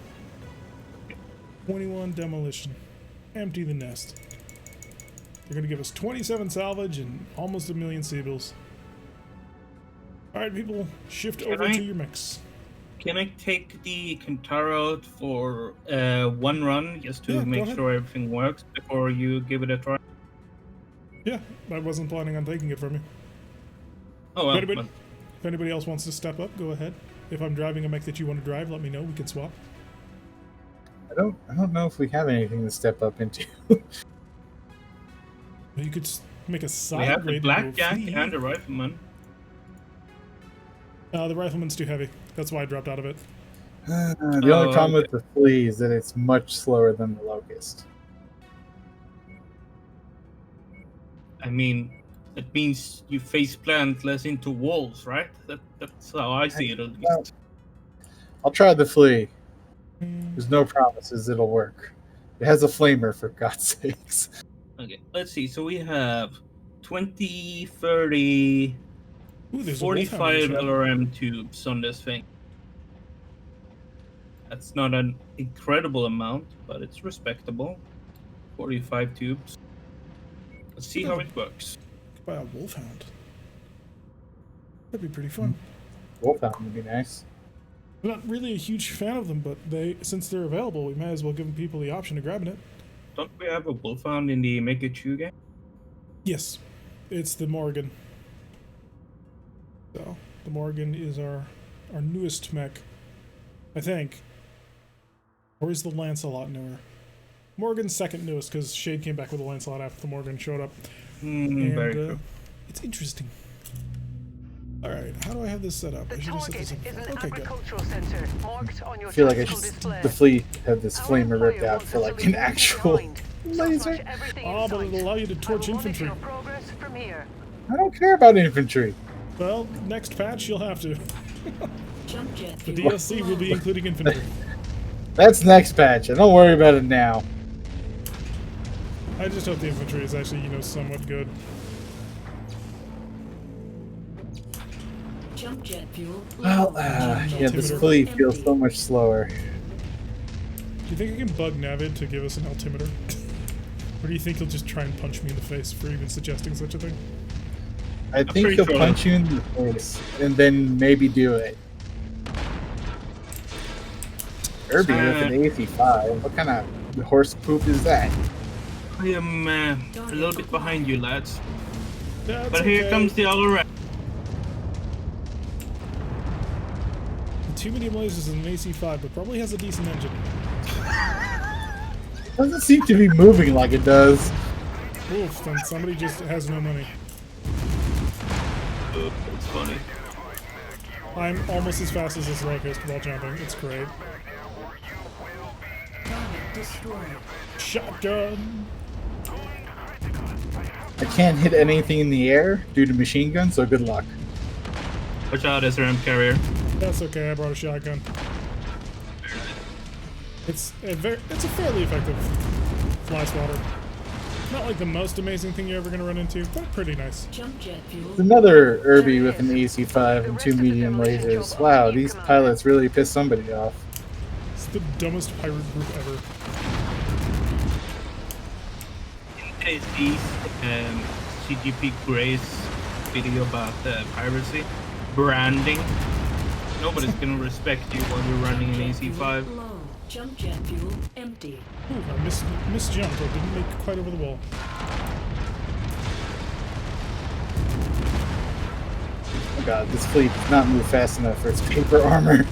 21 Demolition. Empty the nest. They're gonna give us 27 salvage and almost 1 million Seabills. Alright, people, shift Can over I- to your mechs. Can I take the Kentaro out for one run just to Yeah, go make ahead. sure everything works before you give it a try? Yeah, I wasn't planning on taking it from you. Oh well. Anybody- but- If anybody else wants to step up, go ahead. If I'm driving a mech that you want to drive, let me know. We can swap. I don't know if we have anything to step up into. You could make a side we have the grade into a Blackjack fleet. and the Rifleman. The Rifleman's too heavy. That's why I dropped out of it. The only Oh, problem with the flea is that it's much slower than the locust. I mean, that means you face plant less into walls, right? That's how I see it at least. I'll try the flea. Mm, There's no promises it'll work. It has a flamer, for God's sakes. Okay, let's see. So we have 20, 30, Ooh, there's a Wolfhound 45 in the shop. LRM tubes on this thing. That's not an incredible amount, but it's respectable. 45 tubes. Let's see how it works. Buy a Wolfhound. That'd be pretty fun. Wolfhound would be nice. I'm not really a huge fan of them, but since they're available, we might as well give people the option of grabbing it. Don't we have a Wolfhound in the Make It 2 game? Yes, it's the Morgan. So the Morgan is our newest mech, I think. Or is the Lancelot newer? Morgan's second newest because Shade came back with the Lancelot after the Morgan showed up. Very true. It's interesting. Alright, how do I have this set up? The I should have set target this up. is an Okay, good. agricultural center marked on your I feel like I tactical should display. the flea have this Our flamer employer ripped out wants for us to like leave an nothing actual behind. laser. Search everything in Oh, but sight. it'll allow you to I torch will monitor infantry. your progress from here. I don't care about infantry. Well, next patch you'll have to. Jump jet The fuel. DLC will be including infantry. That's next patch. And don't worry about it now. I just hope the infantry is actually, somewhat good. Jump jet fuel. Well, yeah, this flea feels so much slower. Do you think I can bug Navid to give us an altimeter? Or do you think he'll just try and punch me in the face for even suggesting such a thing? I think pretty he'll sure. punch you in the face and then maybe do it. Irby with an AC-5. What kind of horse poop is that? I am a little bit behind you, lads. That's But here okay. comes the other round. Two medium lasers and an AC-5, but probably has a decent engine. Doesn't seem to be moving like it does. Oof, then somebody just has no money. It's funny. I'm almost as fast as this locust while jumping. It's great. Target destroyed. Shotgun! I can't hit anything in the air due to machine gun, so good luck. Watch out, SRM carrier. That's okay, I brought a shotgun. It's a fairly effective fly swatter. Not like the most amazing thing you're ever going to run into, but pretty nice. Jump jet fuel. Another Irby with an AC-5 and 2 medium lasers. Wow, these pilots really pissed somebody off. It's the dumbest pirate group ever. In today's CGP Gray's video about piracy, branding, nobody's gonna respect you while you're running an AC-5. Low. Jump jet fuel empty. Ooh, I misjumped. I didn't make it quite over the wall. Oh god, this fleet does not move fast enough for its paper armor.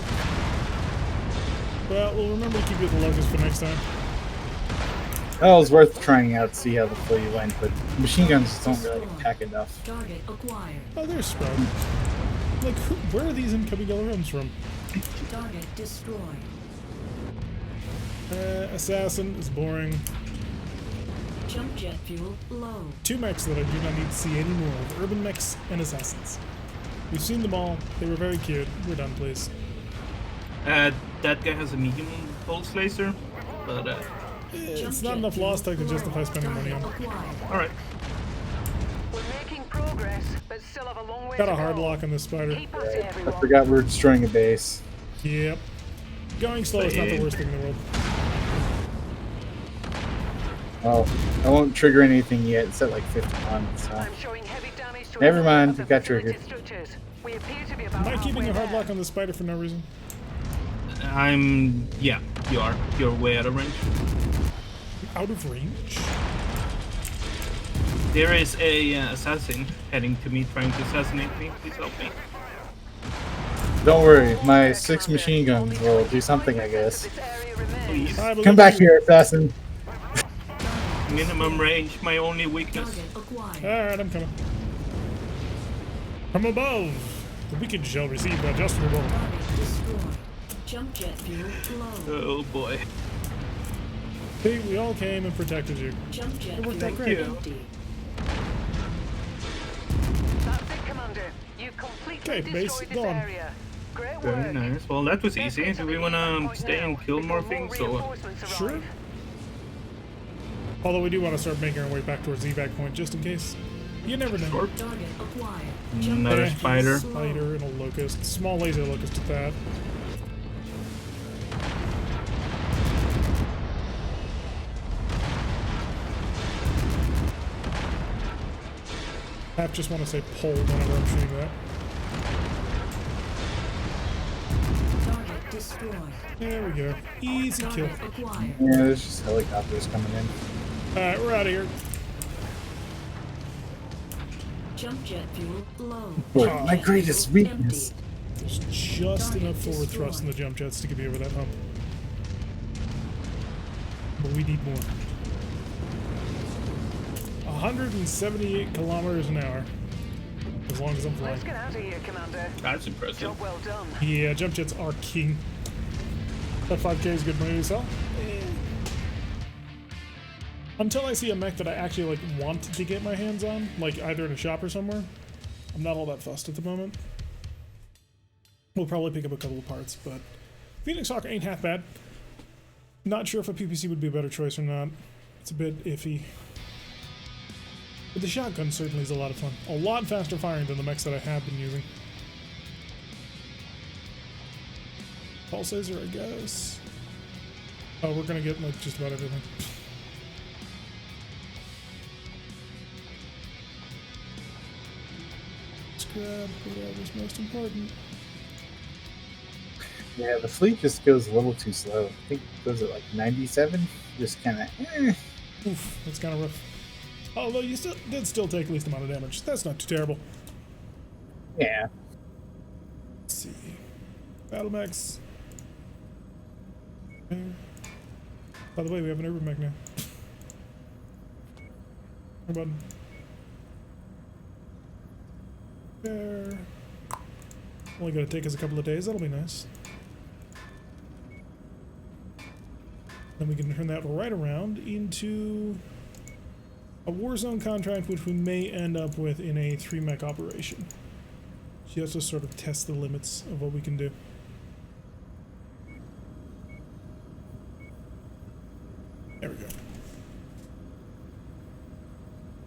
Well, we'll remember to keep it the locust for next time. Well, it was worth trying out to see how the fleet went, but machine guns just don't really pack enough. Target acquired. Oh, there's Sprout. Like, where are these incoming LRMs from? Target destroyed. Assassin is boring. Jump jet fuel low. Two mechs that I do not need to see any more of. Urban mechs and assassins. We've seen them all. They were very cute. We're done, please. That guy has a medium pulse laser, but It's not enough loss tech to justify spending money on. alright. We're making progress, but still have a long way Got to a hard go. lock on this spider. Keep at it, I everyone. forgot we were destroying a base. Yep. Going slow is not the worst thing in the world. Oh, I won't trigger anything yet. It's at like 51, so. I'm showing heavy damage to Never a mind, number it of got the triggered. facility structures. We appear to be about Am I keeping halfway a hard there. lock on the spider for no reason? Yeah, you are. You're way out of range. Out of range? There is a assassin heading to me, trying to assassinate me. Please help me. Don't worry, my 6 machine guns will do something, I guess. This area remains. Please. I believe Come back you. here, assassin. Minimum range, my only weakness. Target acquired. Alright, I'm coming. From above, the wicked shall receive their just reward. Target destroyed. Jump jet fuel low. Oh boy. See, we all came and protected you. Jump jet It worked fuel out great. empty. That's it, Commander. You completely Okay, base destroyed this gone. area. Great Very work. nice. Well, that was easy. Do we wanna stay and kill more things, or Reinforcements Sure. arrive. Although we do want to start making our way back towards the evac point just in case. You never know. Sure. Target acquired. Another Yeah. spider? Spider and a locust. Small laser locust at that. I just want to say pull whenever I'm shooting that. Target destroyed. There we go. Easy kill. Target acquired. Yeah, there's just helicopters coming in. Alright, we're out of here. Jump jet fuel low. Boy, Jump my jet greatest fuel weakness. empty. There's just enough forward thrust in the jump jets to get me over that hump. But we need more. 178 kilometers an hour. As long as I'm flying. Let's get out of here, Commander. That's impressive. Job well done. Yeah, jump jets are king. That 5K is good money to sell. Until I see a mech that I actually like want to get my hands on, like either in a shop or somewhere, I'm not all that fussed at the moment. We'll probably pick up a couple of parts, but Phoenix Hawk ain't half bad. Not sure if a PPC would be a better choice or not. It's a bit iffy. But the shotgun certainly is a lot of fun. A lot faster firing than the mechs that I have been using. Pulse laser, I guess. Oh, we're gonna get like just about everything. crap, whatever's most important. Yeah, the fleet just goes a little too slow. I think it goes at like 97. Just kind of. Oof, that's kind of rough. Although you did still take least amount of damage. That's not too terrible. Yeah. Let's see. Battle mechs. Okay. By the way, we have an urban mech now. How about there? Only gonna take us a couple of days. That'll be nice. Then we can turn that right around into a Warzone contract, which we may end up with in a 3-mech operation. Just to sort of test the limits of what we can do. There we go.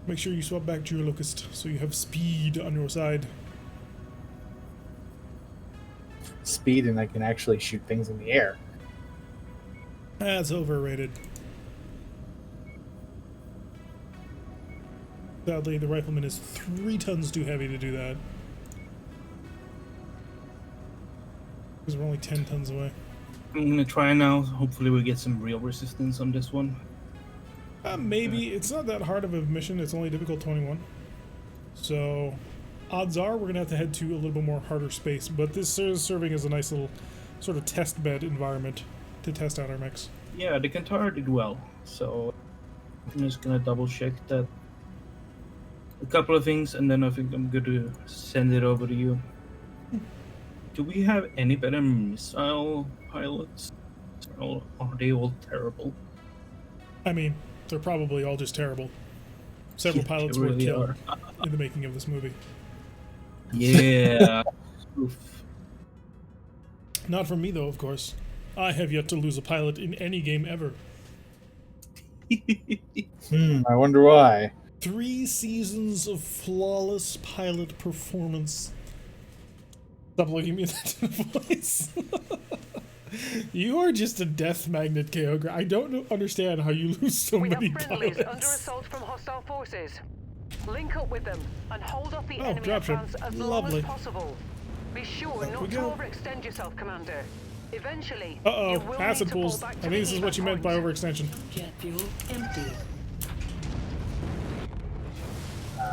Make sure you swap back to your Locust so you have speed on your side. Speed, and I can actually shoot things in the air. That's overrated. Sadly, the Rifleman is 3 tons too heavy to do that. Because we're only 10 tons away. I'm gonna try now. Hopefully we get some real resistance on this one. Maybe. It's not that hard of a mission. It's only difficult 21. So, odds are we're going to have to head to a little bit more harder space. But this is serving as a nice little sort of test bed environment to test out our mechs. Yeah, the Kantar did well. So, I'm just gonna double check that. A couple of things, and then I think I'm going to send it over to you. Do we have any better missile pilots? Or are they all terrible? I mean, they're probably all just terrible. Several Yeah, pilots they were really killed are. in the making of this movie. Yeah. Oof. Not from me, though, of course. I have yet to lose a pilot in any game ever. I wonder why. 3 seasons of flawless pilot performance. Stop looking at me in that voice. You are just a death magnet, Kyogre. I don't understand how you lose so We have many friendlies pilots. under assault from hostile forces. Link up with them and hold off the Oh, enemy dropship. advance as Lovely. long as possible. Be sure Up we not to go. overextend yourself, Commander. Eventually, Uh-oh, you will acid need to pull pools. back I to think the this is what evac you meant by point. overextension. Jet fuel empty.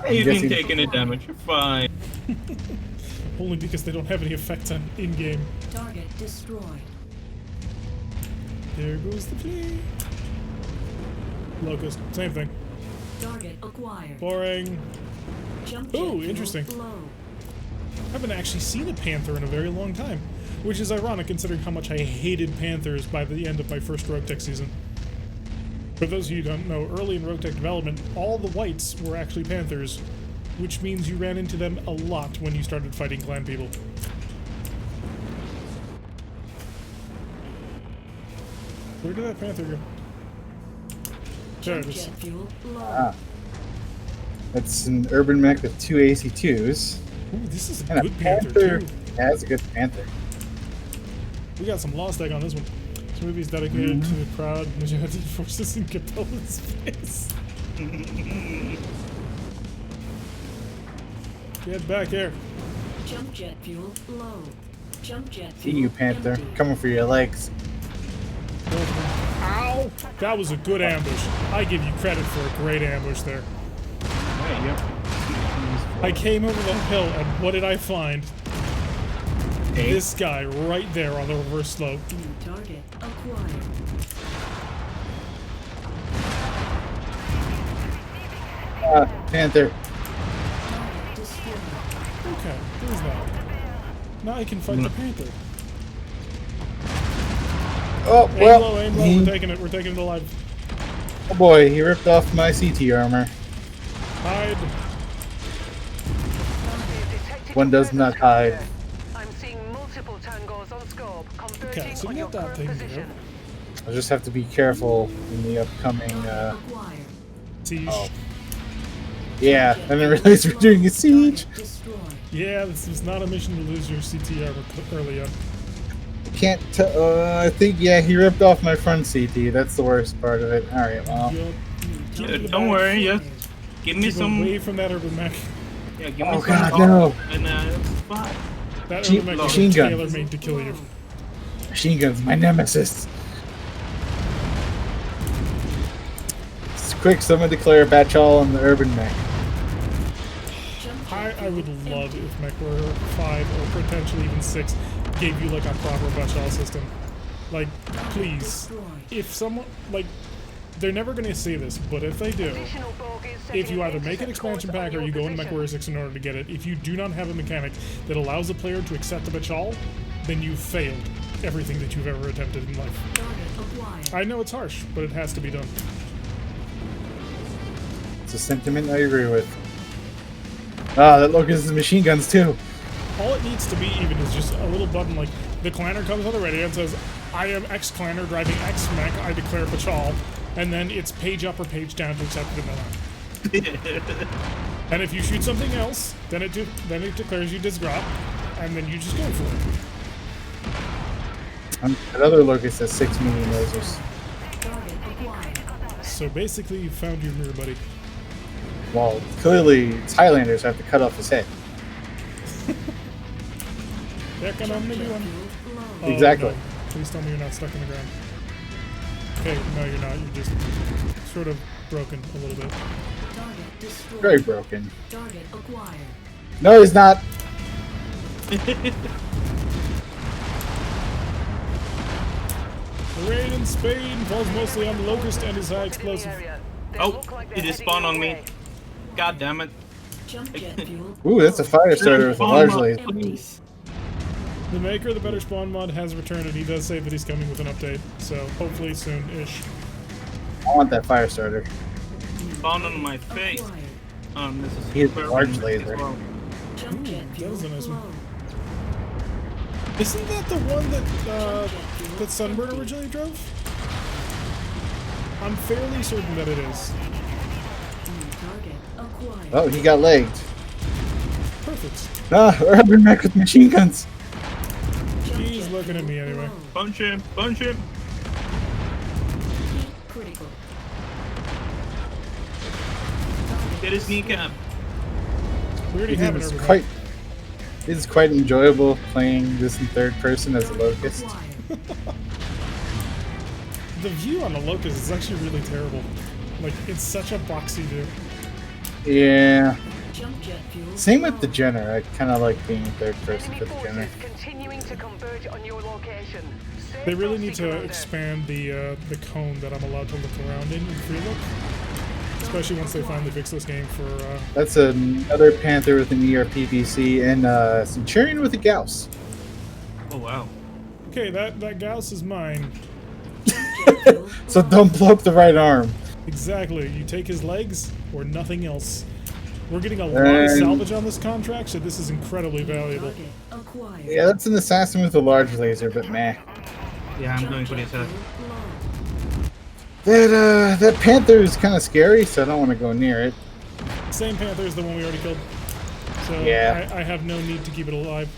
Hey, you've been guessing- taking the damage. You're fine. Only because they don't have any effect on in-game. Target destroyed. There goes the fleet. Locust, same thing. Target acquired. Boring. Jump jet Ooh, fuel interesting. low. I haven't actually seen a Panther in a very long time, which is ironic considering how much I hated Panthers by the end of my first RogueTech season. For those of you who don't know, early in RogueTech development, all the whites were actually Panthers, which means you ran into them a lot when you started fighting clan people. Where did that Panther go? There Jump it is. jet fuel low. Ah. That's an urban mech with 2 AC2s. Ooh, this is a And a good Panther, Panther. too. Yeah, that's a good Panther. We got some lost egg on this one. This movie is dedicated to the proud Mujahideen forces in Capella space. Get back here. Jump jet fuel low. Jump jet See fuel you, Panther. empty. Coming for your legs. Ow! That was a good ambush. I give you credit for a great ambush there. There you go. I came over the hill, and what did I find? Hey. This guy right there on the reverse slope. New target acquired. Panther. Target destroyed. Okay, there's that. Now I can fight the Panther. Oh, Aim well. low, aim low. We're taking it. We're taking it alive. Oh boy, he ripped off my CT armor. Hide. One does not hide. I'm seeing multiple tangos on scope, converging Okay, so on we your got that current thing position. I'll just have to be careful in the upcoming. Acquired. Siege. Oh. Yeah, I didn't realize we're doing a siege. Target destroyed. Yeah, this is not a mission to lose your CT armor early on. Can't I think, yeah, he ripped off my front CT. That's the worst part of it. Alright, well. Keep to the Don't back. worry, just give me Keep some. away from that urban mech. Yeah, give me Oh, some God, talk, no. and it's fine. That Machine- Urban Mech machine is gun. tailor-made to kill you. Machine guns, my nemesis. Quick, someone declare Batchall on the urban mech. I would love if MechWarrior 5 or potentially even 6 gave you like a proper Batchall system. Like, please. If someone, like, they're never going to say this, but if they do, Additional bogies if setting you an either make an intercept expansion course on pack or your you go into position. MechWarrior 6 in order to get it, if you do not have a mechanic that allows a player to accept the Batchall, then you've failed everything that you've ever attempted in life. I know it's harsh, but it has to be done. It's a sentiment I agree with. Ah, that Locust is machine guns too. All it needs to be even is just a little button like the clanner comes on the radio and says, I am X clanner driving X mech, I declare Batchall, and then it's page up or page down to accept it in the line. And if you shoot something else, then it declares you disgrop, and then you just go for it. That other Locust has 6 medium lasers. So basically you found your mirror, buddy. Well, clearly Highlanders have to cut off his head. There can only be one. Oh, Exactly. no. Please tell me you're not stuck in the ground. Okay, no you're not, you're just sort of broken a little bit. Very broken. Target acquired. No, he's not. The rain in Spain falls mostly on the Locust and his high Spotted in the explosive. area. They Oh, look like it they're just heading spawned on your me. way. God damn it. Jump jet fuel. Ooh, that's a fire starter with a large laser. Empty. The maker of the Better Spawn mod has returned, and he does say that he's coming with an update, so hopefully soon-ish. I want that fire starter. Spawned on my face. Acquired. This is He has a super large as laser. well. Jump jet that fuel. was a nice one. Flow. Isn't that the one that Sunburn originally drove? I'm fairly certain that it is. Target acquired. Oh, he got legged. Perfect. Ah, urban mech with machine guns. Jump He's jet looking at me fuel. anyway. Flow. Punch him, punch him. Heat critical. Get his kneecap. We already It have an is urban quite. It's quite enjoyable playing this in third person as a Locust. Acquired. The view on the Locust is actually really terrible. Like, it's such a boxy view. Yeah. Jump jet fuel. Same with the flow. Jenner. I kind of like being in third person Enemy for the Jenner. forces continuing to converge on your location. Stay They really frosty, need to Commander. expand the cone that I'm allowed to look around in free look. Especially once they finally fix this game for, That's another Panther with an ERPPC and Centurion with a Gauss. Oh wow. okay, that Gauss is mine. So don't blow up the right arm. Exactly. You take his legs or nothing else. We're getting a lot of And- salvage on this contract, so this is incredibly valuable. Target acquired. Yeah, that's an assassin with a large laser, but meh. Yeah, I'm going for this. Flow. That Panther is kind of scary, so I don't want to go near it. Same Panther as the one we already killed. So Yeah. I have no need to keep it alive.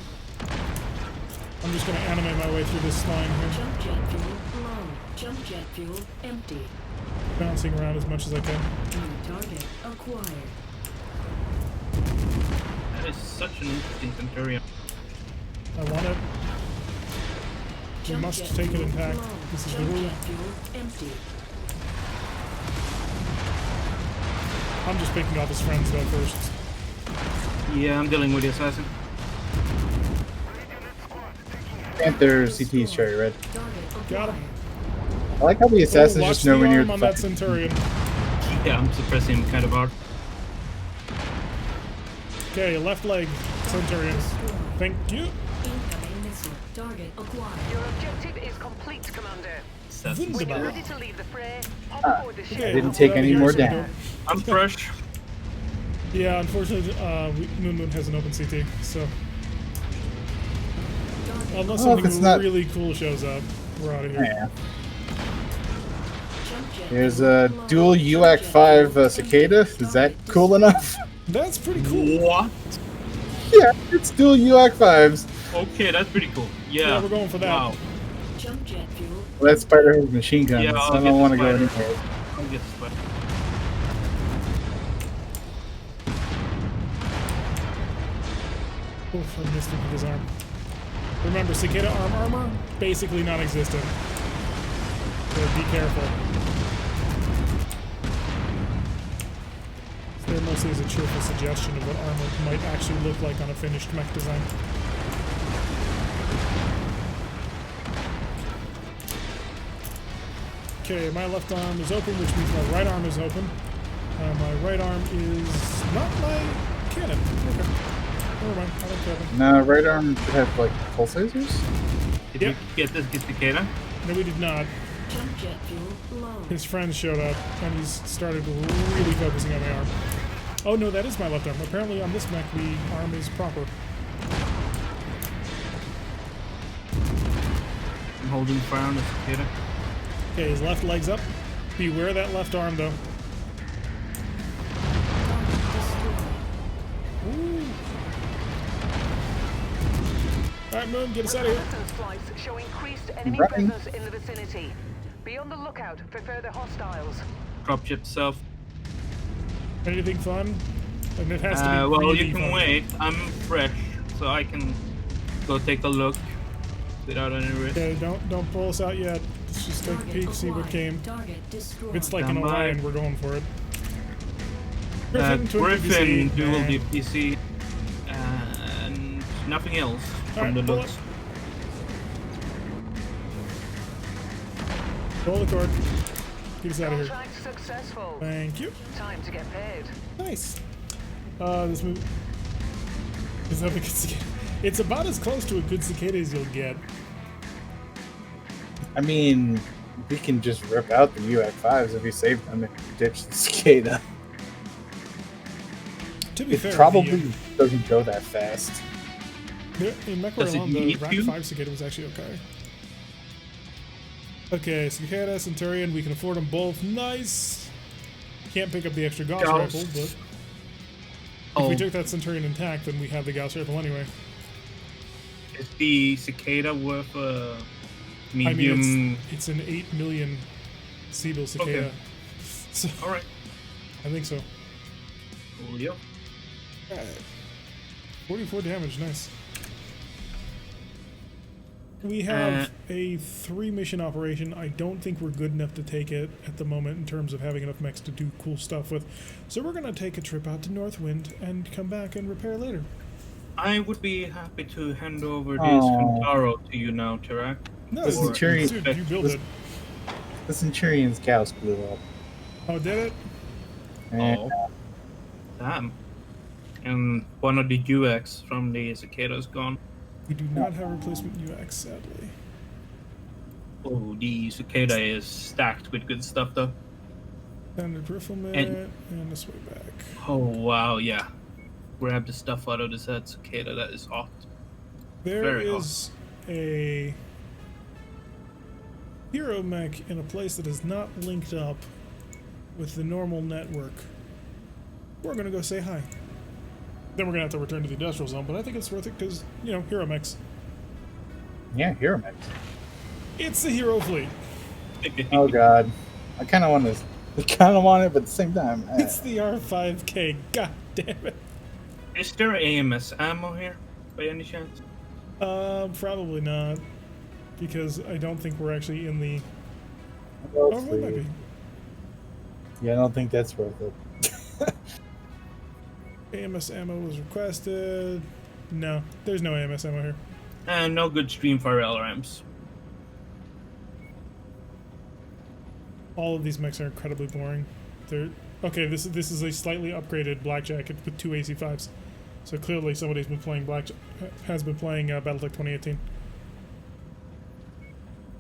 I'm just going to animate my way through this line here, Jump jet fuel. Flow. Jump jet fuel. Empty. bouncing around as much as I can. New target acquired. That is such an interesting Centurion. I want it. We Jump must jet take it fuel intact. flow. This is the Jump rule. jet fuel. Empty. I'm just picking off his friends though first. Yeah, I'm dealing with the assassin. Panther CT is cherry red. Target Got acquired. him. I like how the assassin's watch just the nowhere near arm the on that fucking- Centurion. Yeah, I'm suppressing him kind of hard. Okay, left leg, Centurion. Destroyed. Thank you. Incoming missile. Target acquired. Your objective is complete, Commander. Assassin. When you're Wunderbar. ready to leave the fray, hop aboard the ship. Okay, Didn't let's take get out of any here more so we damage. don't- I'm fresh. Yeah, unfortunately, Moon Moon has an open CT, so unless Well, if something it's not- really cool shows up, we're out of here. Yeah. Jump jet Here's fuel a flow. dual UAC 5 Cicada. Is that cool enough? That's pretty cool. What? Yeah, it's dual UAC 5s. Okay, that's pretty cool. Yeah. Yeah, we're going for that. Wow. Jump jet fuel. Well, that spider has machine guns. Yeah, so I'll I get don't the want to go spider. anywhere. I'll get the spider. Oof, I missed him with his arm. Remember, cicada armor, basically non-existent. So be careful. So there mostly is a cheerful suggestion of what armor might actually look like on a finished mech design. Okay, my left arm is open, which means my right arm is open. My right arm is not my cannon. Okay. Never mind, I don't care then. No, right arm should have like pulsators. Did you get this cicada? No, we did not. Jump jet fuel low. His friends showed up, and he's started really focusing on my arm. Oh no, that is my left arm. Apparently on this mech, the arm is proper. I'm holding fire on the cicada. Okay, his left leg's up. Beware that left arm, though. Ooh. Alright, Moon, get us out of here. Reconnaissance flights show increased enemy Running. presence in the vicinity. Be on the lookout for further hostiles. Dropship self. Anything fun? And it has to be Well, really you can fun. wait. I'm fresh, so I can go take a look without any risk. Okay, don't pull us out yet. Let's just take a peek, see what came. Target destroyed. If it's like an Stand by. Orion, we're going for it. Twin Griffin, PPC, dual nah. DPC, and nothing else from Alright, the pull looks. it. Pull the cord. Get us out of here. Contract successful. Thank you. Time to get paid. Nice. This movie is that a good cicada? It's about as close to a good cicada as you'll get. I mean, we can just rip out the UX5s if we save them and ditch the cicada. To be It fair, probably doesn't go that fast. in Does MechWarrior it alone, the need Rank you? 5 cicada was actually okay. Okay, cicada, Centurion, we can afford them both. Nice. Can't pick up the extra Gauss Gauss. rifle, but if Oh, we took that Centurion intact, then we have the Gauss rifle anyway. is the cicada worth a medium? I mean, it's an 8 million Seabill cicada. Okay. So, Alright. I think so. Well, yeah. Alright. 44 damage, nice. We have a 3-mission operation. I don't think we're good enough to take it at the moment in terms of having enough mechs to do cool stuff with. So we're going to take a trip out to Northwind and come back and repair later. I would be happy to hand over this Aw. Kantaro to you now, Tarak. No, The Centurion- dude, you build this- it. The Centurion's Gauss blew up. Oh, did it? And Oh. Damn. And one of the UX from the cicada's gone. We do not have replacement UX, sadly. Oh, the cicada is stacked with good stuff, though. Standard Rifleman, And- and this way back. Oh, wow, yeah. Grab the stuff out of this head cicada, that is hot. There Very hot. is a hero mech in a place that is not linked up with the normal network. We're gonna go say hi. Then we're gonna have to return to the industrial zone, but I think it's worth it because, you know, hero mechs. yeah, hero mech. It's the hero fleet. Oh god, I kind of want to. I kind of want it, but at the same time, It's the R5K. God damn it. Is there AMS ammo here, by any chance? Probably not, because I don't think we're actually in the. Well, Oh, we might be. yeah, I don't think that's worth it. AMS ammo was requested. No, there's no AMS ammo here. And no good Streamfire LRMs. All of these mechs are incredibly boring. They're okay. This is a slightly upgraded Blackjack with 2 AC5s. So clearly somebody's been playing has been playing BattleTech 2018.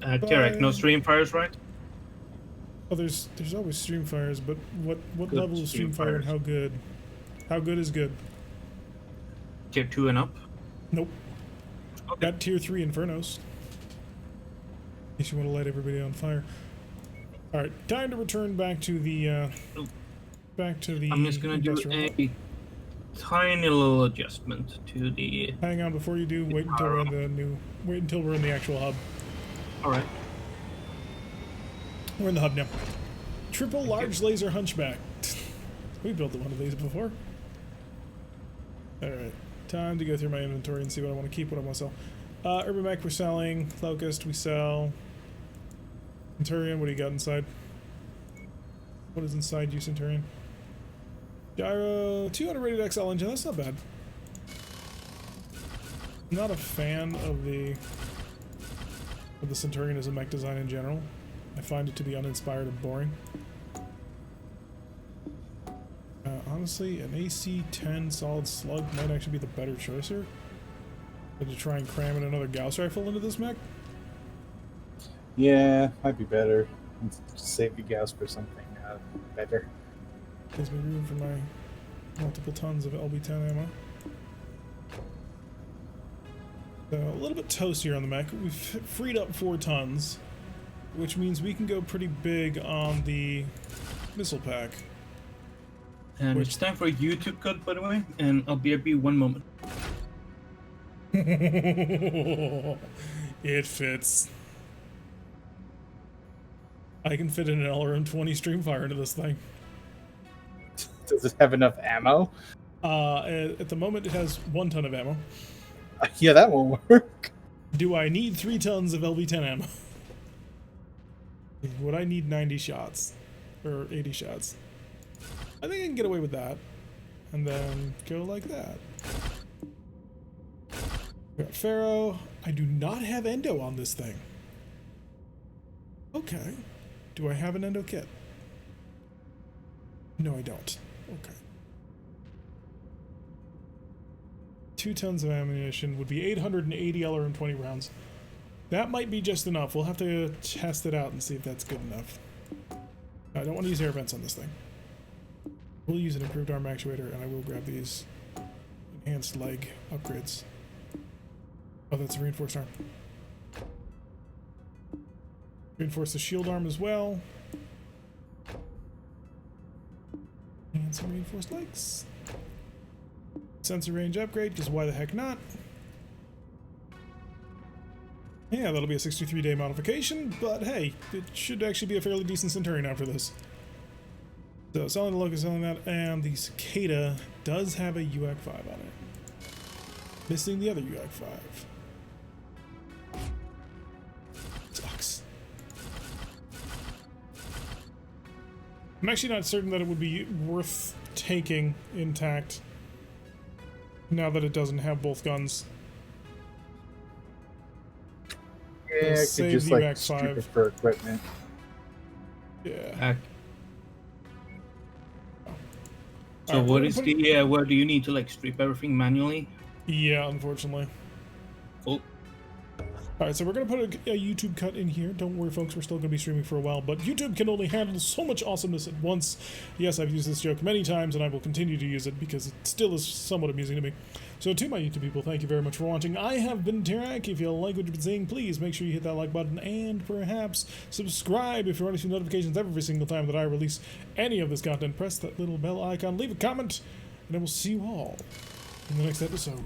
Tarek, no Streamfires, right? Oh, there's always Streamfires, but what Good level of Streamfire and how good? How good is good? Tier 2 and up? Nope. Okay. Got tier 3 Infernos. In case you want to light everybody on fire. All right, time to return back to the I'm just gonna do industrial. a tiny little adjustment to the... Hang on, before you do, wait until we're in the new. Wait until we're in the actual hub. Alright. We're in the hub now. Triple large laser hunchback. We built one of these before. All right. Time to go through my inventory and see what I want to keep, what I want to sell. Urban Mech we're selling. Locust we sell. Centurion, what do you got inside? What is inside you, Centurion? Gyro, 200 rated XL engine, that's not bad. I'm not a fan of the Centurion as a mech design in general. I find it to be uninspired and boring. Honestly, an AC-10 solid slug might actually be the better choice here. Than to try and cram in another Gauss rifle into this mech. Yeah, might be better. Just save the Gauss for something better. Gives me room for my multiple tons of LB-10 ammo. So a little bit toastier on the mech. We've freed up 4 tons, which means we can go pretty big on the missile pack. And it's time for a YouTube cut, by the way, and I'll be 1 moment. It fits. I can fit in an LRM-20 Streamfire into this thing. Does it have enough ammo? At the moment, it has 1 ton of ammo. Yeah, that won't work. Do I need 3 tons of LB-10 ammo? Would I need 90 shots? Or 80 shots? I think I can get away with that. And then go like that. We got Pharaoh. I do not have endo on this thing. Okay. Do I have an endo kit? No, I don't. Okay. 2 tons of ammunition would be 880 LRM-20 rounds. That might be just enough. We'll have to test it out and see if that's good enough. I don't want to use air vents on this thing. We'll use an improved arm actuator, and I will grab these enhanced leg upgrades. Oh, that's a reinforced arm. Reinforce the shield arm as well. And some reinforced legs. Sensor range upgrade, because why the heck not? Yeah, that'll be a 63-day modification, but hey, it should actually be a fairly decent Centurion after this. So, selling the Locust, selling that, and the Cicada does have a UAC-5 on it. Missing the other UAC-5. Sucks. I'm actually not certain that it would be worth taking intact now that it doesn't have both guns. Yeah, I could just like strip it for equipment. Yeah. So what is the where do you need to like strip everything manually? Yeah, unfortunately. Cool. Alright, so we're going to put a YouTube cut in here. Don't worry, folks, we're still going to be streaming for a while, but YouTube can only handle so much awesomeness at once. Yes, I've used this joke many times, and I will continue to use it because it still is somewhat amusing to me. So to my YouTube people, thank you very much for watching. I have been Tirak. If you like what you've been seeing, please make sure you hit that like button and perhaps subscribe if you want to see notifications every single time that I release any of this content. Press that little bell icon, leave a comment, and I will see you all in the next episode.